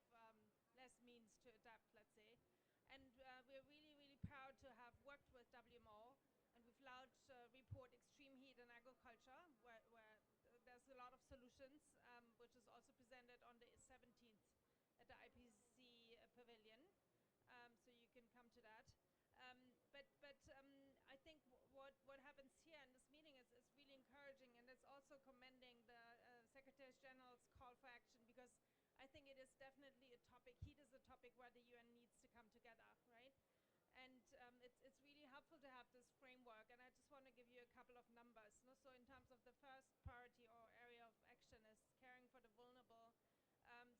H: less means to adapt, let's say. And we're really, really proud to have worked with WMO, and we've launched a report, Extreme Heat in Agriculture, where there's a lot of solutions, which is also presented on the 17th at the IPCC pavilion, so you can come to that. But I think what happens here in this meeting is really encouraging, and it's also commending the Secretary General's call for action, because I think it is definitely a topic. Heat is a topic where the UN needs to come together, right? And it's really helpful to have this framework, and I just want to give you a couple of numbers. No? So in terms of the first priority or area of action is caring for the vulnerable.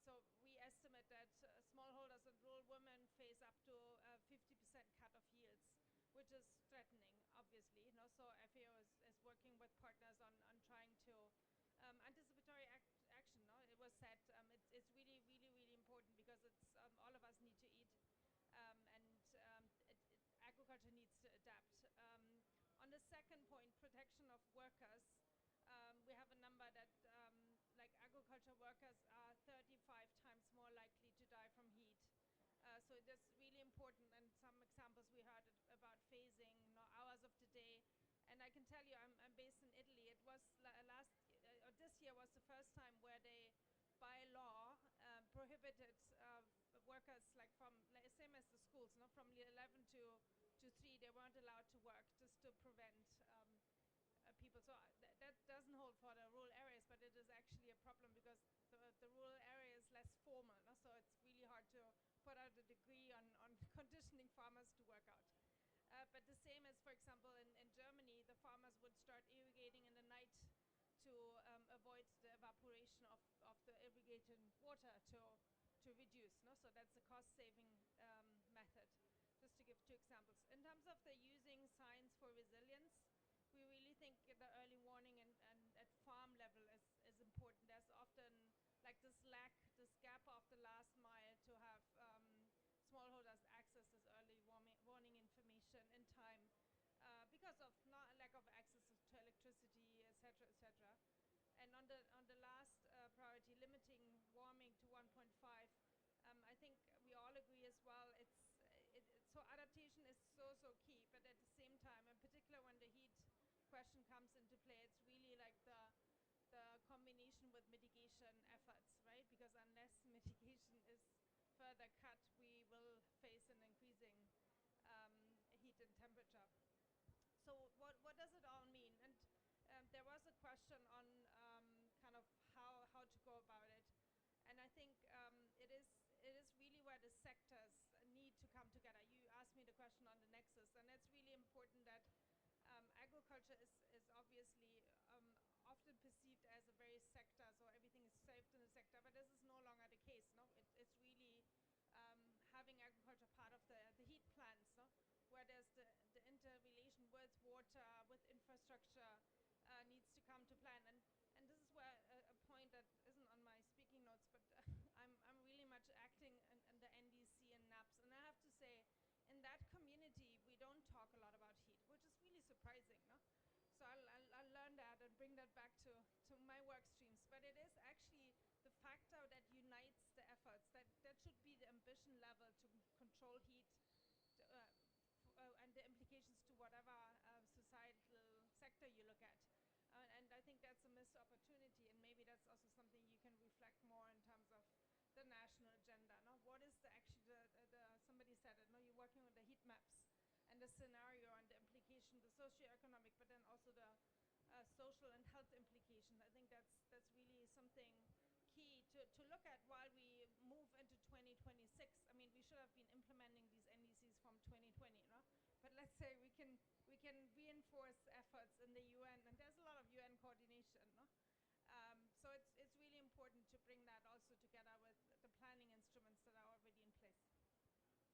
H: So we estimate that smallholders and rural women face up to 50% cut of yields, which is threatening, obviously. You know? So FAO is working with partners on trying to anticipatory action. No? It was said it's really, really, really important, because it's all of us need to eat, and agriculture needs to adapt. On the second point, protection of workers, we have a number that like agriculture workers are 35 times more likely to die from heat. So that's really important, and some examples we heard about phasing, hours of the day. And I can tell you, I'm based in Italy. It was this year was the first time where they, by law, prohibited workers, like from, same as the schools, from 11 to 3, they weren't allowed to work, just to prevent people. So that doesn't hold for the rural areas, but it is actually a problem, because the rural area is less formal, so it's really hard to put out a degree on conditioning farmers to work out. But the same as, for example, in Germany, the farmers would start irrigating in the night to avoid the evaporation of the irrigated water to reduce. No? So that's a cost-saving method, just to give 2 examples. In terms of the using science for resilience, we really think the early warning and at farm level is important. There's often like this gap of the last mile to have smallholders access this early warning information in time, because of lack of access to electricity, etc., etc. And on the last priority, limiting warming to 1.5, I think we all agree as well. question comes into play, it's really like the combination with mitigation efforts, right? Because unless mitigation is further cut, we will face an increasing heat and temperature. So what does it all mean? And there was a question on kind of how to go about it. And I think it is really where the sectors need to come together. You asked me the question on the nexus, and it's really important that agriculture is obviously often perceived as a very sector, so everything is saved in the sector, but this is no longer the case. No, it's really having agriculture part of the heat plans, no? Where there's the interrelation with water, with infrastructure needs to come to plan. And this is where a point that isn't on my speaking notes, but I'm really much acting in the NDC and NAPS. And I have to say, in that community, we don't talk a lot about heat, which is really surprising, no? So I'll learn that and bring that back to my work streams. But it is actually the factor that unites the efforts. That should be the ambition level to control heat and the implications to whatever societal sector you look at. And I think that's a missed opportunity, and maybe that's also something you can reflect more in terms of the national agenda. No? What is somebody said it, no? You're working with the heat maps and the scenario and the implication, the socioeconomic, but then also the social and health implication. I think that's really something key to look at while we move into 2026. I mean, we should have been implementing these NDCs from 2020, no? But let's say we can reinforce efforts in the UN, and there's a lot of UN coordination, no? So it's really important to bring that also together with the planning instruments that are already in place.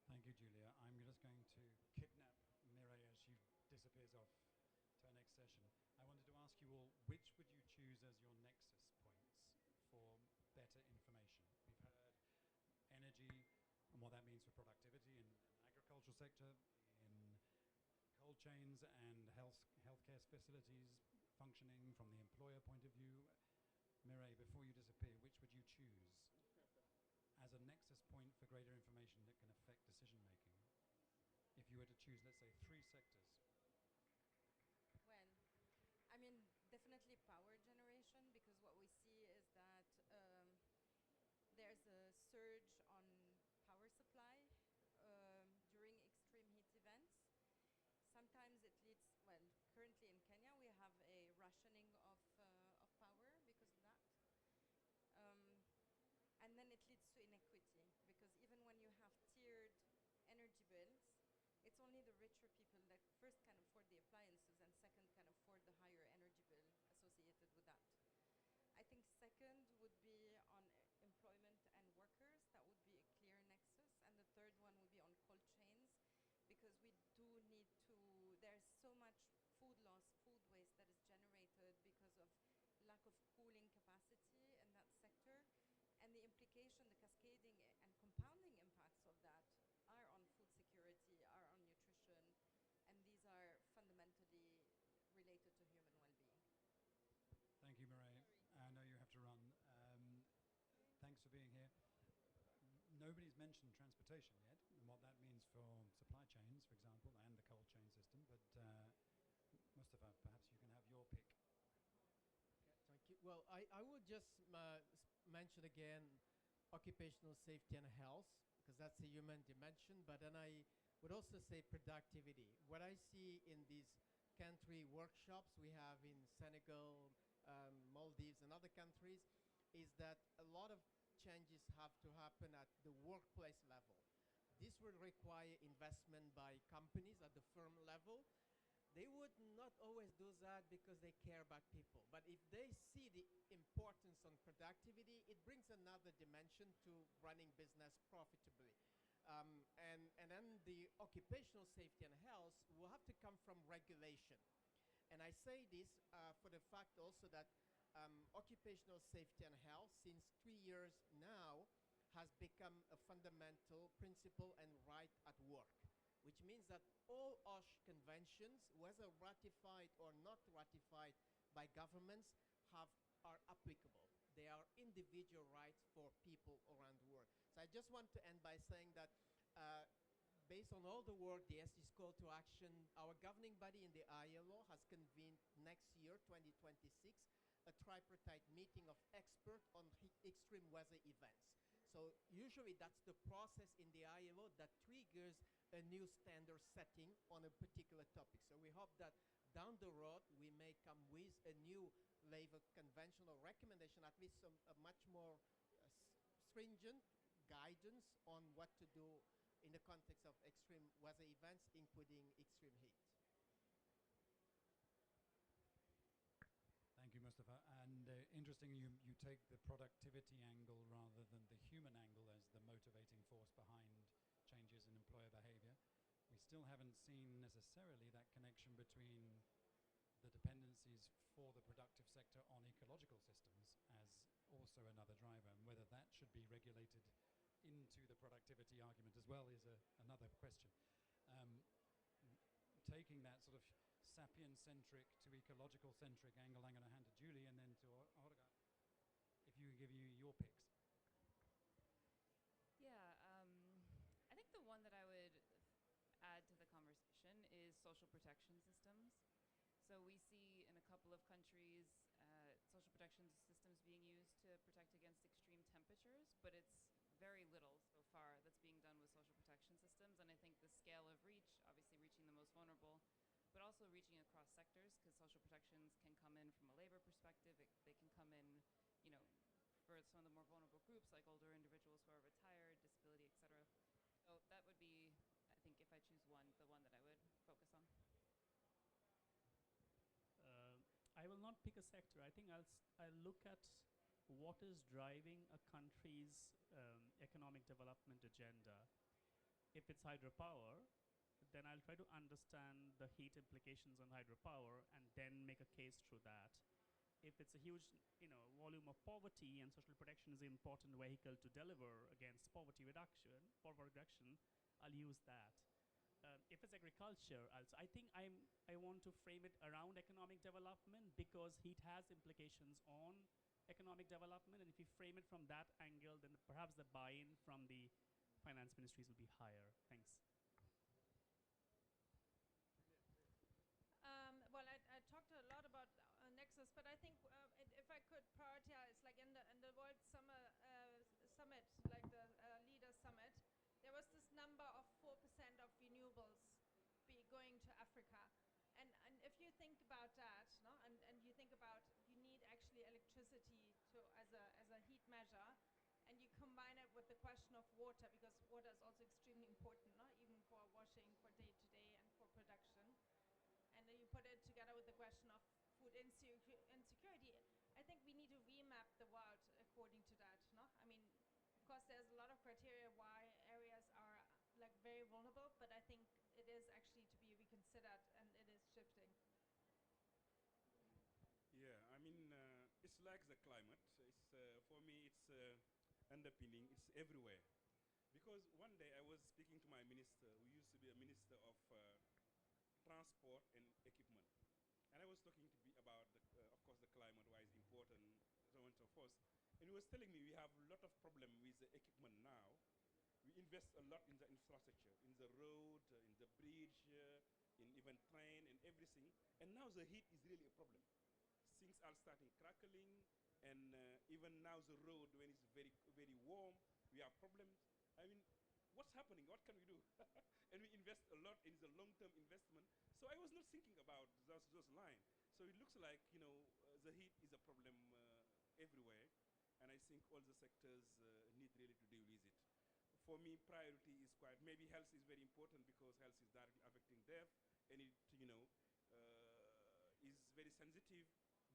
A: Thank you, Julia. I'm just going to kidnap Mireille as she disappears off to our next session. I wanted to ask you all, which would you choose as your nexus points for better information? We've heard energy and what that means for productivity in the agricultural sector, in cold chains and healthcare facilities functioning from the employer point of view. Mireille, before you disappear, which would you choose as a nexus point for greater information that can affect decision making? If you were to choose, let's say, 3 sectors.
D: Well, I mean, definitely power generation, because what we see is that there's a surge on power supply during extreme heat events. Sometimes it leads, well, currently in Kenya we have a rationing of power because of that. And then it leads to inequity, because even when you have tiered energy bills, it's only the richer people that first can afford the appliances and second can afford the higher energy bill associated with that. I think second would be on employment and workers. That would be a clear nexus. And the third one would be on cold chains, because we do need to, there's so much food loss, food waste that is generated because of lack of cooling capacity in that sector. And the implication, the cascading and compounding impacts of that are on food security, are on nutrition, and these are fundamentally related to human well-being.
A: Thank you, Mireille. I know you have to run. Thanks for being here. Nobody's mentioned transportation yet and what that means for supply chains, for example, and the cold chain system, but Mustafa, perhaps you can have your pick.
C: Thank you. Well, I would just mention again occupational safety and health, because that's a human dimension, but then I would also say productivity. What I see in these country workshops we have in Senegal, Maldives and other countries is that a lot of changes have to happen at the workplace level. This would require investment by companies at the firm level. They would not always do that because they care about people. But if they see the importance on productivity, it brings another dimension to running business profitably. And then the occupational safety and health will have to come from regulation. And I say this for the fact also that occupational safety and health, since 3 years now, has become a fundamental principle and right at work, which means that all OSH conventions, whether ratified or not ratified by governments, are applicable. They are individual rights for people around the world. So I just want to end by saying that based on all the work, the SDG's call to action, our governing body in the ILO has convened next year, 2026, a tripartite meeting of experts on extreme weather events. So usually that's the process in the ILO that triggers a new standard setting on a particular topic. So we hope that down the road we may come with a new level conventional recommendation, at least a much more stringent guidance on what to do in the context of extreme weather events, including extreme heat.
A: Thank you, Mustafa. And interesting, you take the productivity angle rather than the human angle as the motivating force behind changes in employer behavior. We still haven't seen necessarily that connection between the dependencies for the productive sector on ecological systems as also another driver, and whether that should be regulated into the productivity argument as well is another question. Taking that sort of sapient-centric to ecological-centric angle, I'm going to hand to Julie and then to Olga, if you give you your picks.
F: Yeah, I think the one that I would add to the conversation is social protection systems. So we see in a couple of countries social protection systems being used to protect against extreme temperatures, but it's very little so far that's being done with social protection systems. And I think the scale of reach, obviously reaching the most vulnerable, but also reaching across sectors, because social protections can come in from a labor perspective. They can come in, you know, for some of the more vulnerable groups like older individuals who are retired, disability, etc. So that would be, I think, if I choose one, the one that I would focus on.
E: I will not pick a sector. I think I'll look at what is driving a country's economic development agenda. If it's hydropower, then I'll try to understand the heat implications on hydropower and then make a case through that. If it's a huge, volume of poverty and social protection is an important vehicle to deliver against poverty reduction, I'll use that. If it's agriculture, I think I want to frame it around economic development because heat has implications on economic development, and if you frame it from that angle, then perhaps the buy-in from the finance ministries will be higher. Thanks.
H: Well, I talked a lot about Nexus, but I think if I could prioritize, like in the World Summit, like the Leaders Summit, there was this number of 4% of renewables going to Africa. And if you think about that, no, and you think about you need actually electricity as a heat measure, and you combine it with the question of water, because water is also extremely important, no, even for washing, for day-to-day, and for production. And then you put it together with the question of food insecurity. I think we need to remap the world according to that, no? I mean, of course, there's a lot of criteria why areas are like very vulnerable, but I think it is actually to be reconsidered, and it is shifting.
G: Yeah, I mean, it's like the climate. It's for me, it's underpinning. It's everywhere. Because one day I was speaking to my minister, who used to be a minister of transport and equipment, and I was talking about, of course, the climate, why it's important, so on and so forth. And he was telling me we have a lot of problem with the equipment now. We invest a lot in the infrastructure, in the road, in the bridge, in even train and everything. And now the heat is really a problem. Things are starting crackling, and even now the road, when it's very, very warm, we have problems. I mean, what's happening? What can we do? And we invest a lot in the long-term investment. So I was not thinking about those lines. So it looks like, the heat is a problem everywhere. And I think all the sectors need really to deal with it. For me, priority is quite, maybe health is very important because health is directly affecting death, and it, is very sensitive.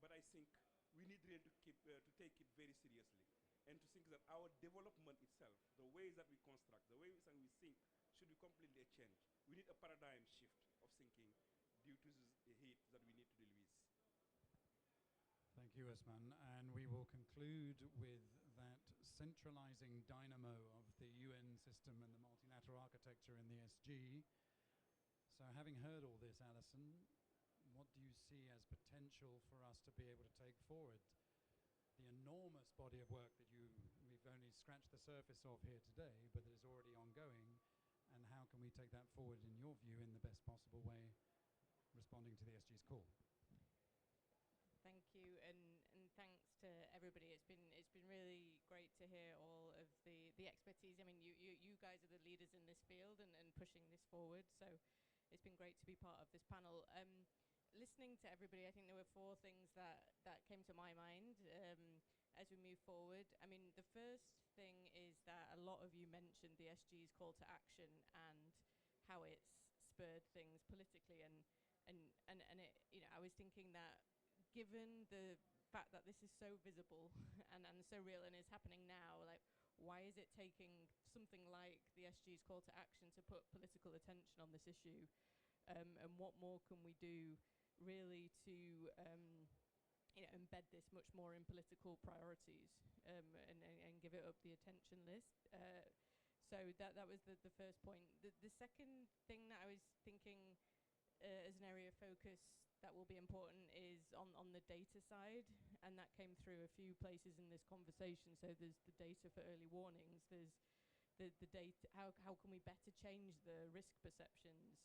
G: But I think we need really to take it very seriously, and to think that our development itself, the ways that we construct, the ways that we think, should be completely changed. We need a paradigm shift of thinking due to the heat that we need to deal with.
A: Thank you, Usman. And we will conclude with that centralizing dynamo of the UN system and the multilateral architecture in the SG. So having heard all this, Alison, what do you see as potential for us to be able to take forward? The enormous body of work that we've only scratched the surface of here today, but that is already ongoing, and how how can we take that forward, in your view, in the best possible way, responding to the SG's call?
B: Thank you, and thanks to everybody. It's been really great to hear all of the expertise. I mean, you guys are the leaders in this field and pushing this forward. So it's been great to be part of this panel. Listening to everybody, I think there were 4 things that came to my mind as we move forward. I mean, the first thing is that a lot of you mentioned the SG's call to action and how it's spurred things politically, and it, you know, I was thinking that given the fact that this is so visible and so real and is happening now, like, why is it taking something like the SG's call to action to put political attention on this issue? And what more can we do really to you know, embed this much more in political priorities, and give it up the attention list? So that was the first point. The second thing that I was thinking as an area of focus that will be important is on the data side, and that came through a few places in this conversation. So there's the data for early warnings, there's the data, how can we better change the risk perceptions?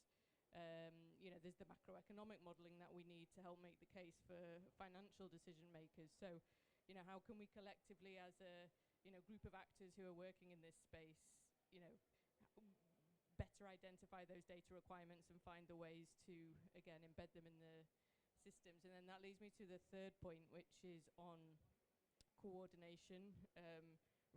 B: You know, there's the macroeconomic modelling that we need to help make the case for financial decision makers. So, you know, how can we collectively, as a, you know, group of actors who are working in this space, you know, better identify those data requirements and find the ways to, again, embed them in the systems. And then that leads me to the third point, which is on coordination,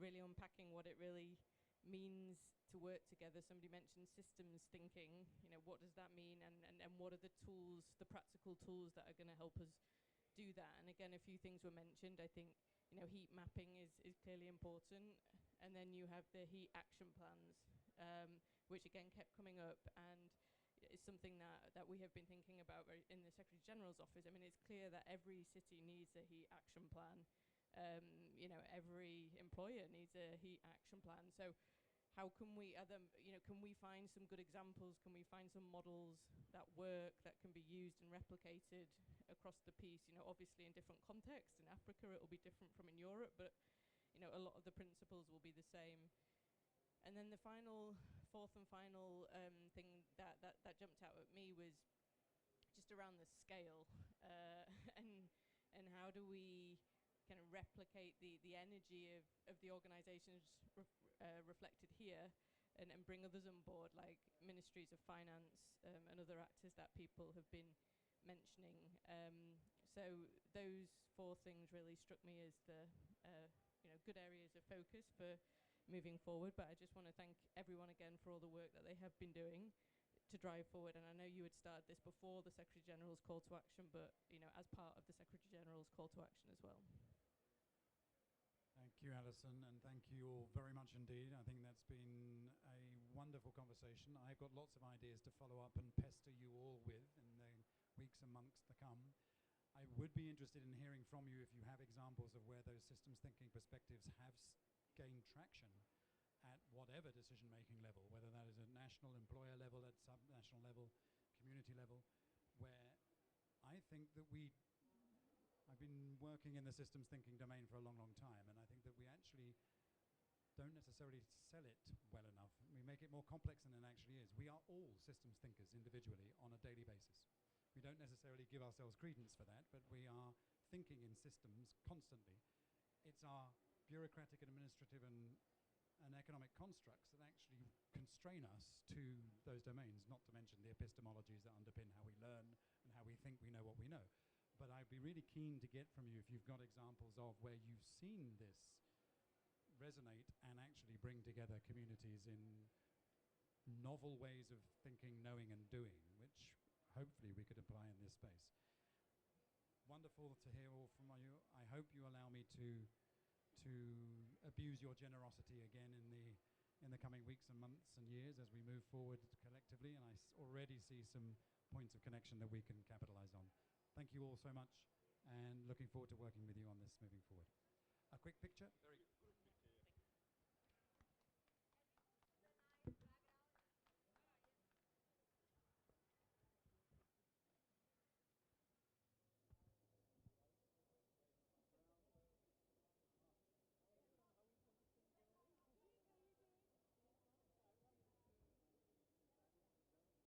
B: really unpacking what it really means to work together. Somebody mentioned systems thinking, you know, what does that mean, and what are the tools, the practical tools that are going to help us do that? And again, a few things were mentioned. I think, you know, heat mapping is clearly important, and then you have the heat action plans, which again kept coming up, and it's something that we have been thinking about in the Secretary General's office. I mean, it's clear that every city needs a heat action plan. You know, every employer needs a heat action plan. So how can we, you know, can we find some good examples? Can we find some models that work, that can be used and replicated across the piece? You know, obviously in different contexts. In Africa, it will be different from in Europe, but, you know, a lot of the principles will be the same. And then the fourth and final thing that jumped out at me was just around the scale, and how do we kind of replicate the energy of the organisations reflected here, and bring others on board, like ministries of finance and other actors that people have been mentioning. So those 4 things really struck me as the you know, good areas of focus for moving forward. But I just want to thank everyone again for all the work that they have been doing to drive forward. And I know you had started this before the Secretary General's call to action, but, you know, as part of the Secretary General's call to action as well.
A: Thank you, Alison, and thank you all very much indeed. I think that's been a wonderful conversation. I've got lots of ideas to follow up and pester you all with in the weeks and months to come. I would be interested in hearing from you if you have examples of where those systems thinking perspectives have gain traction at whatever decision-making level, whether that is at national employer level, at sub-national level, community level, where I think that I've been working in the systems thinking domain for a long, long time, and I think that we actually don't necessarily sell it well enough. We make it more complex than it actually is. We are all systems thinkers individually on a daily basis. We don't necessarily give ourselves credence for that, but we are thinking in systems constantly. It's our bureaucratic and administrative and economic constructs that actually constrain us to those domains, not to mention the epistemologies that underpin how we learn and how we think we know what we know. But I'd be really keen to get from you if you've got examples of where you've seen this resonate and actually bring together communities in novel ways of thinking, knowing and doing, which hopefully we could apply in this space. Wonderful to hear all from you. I hope you allow me to abuse your generosity again in the coming weeks and months and years as we move forward collectively, and I already see some points of connection that we can capitalize on. Thank you all so much, and looking forward to working with you on this moving forward. A quick picture, very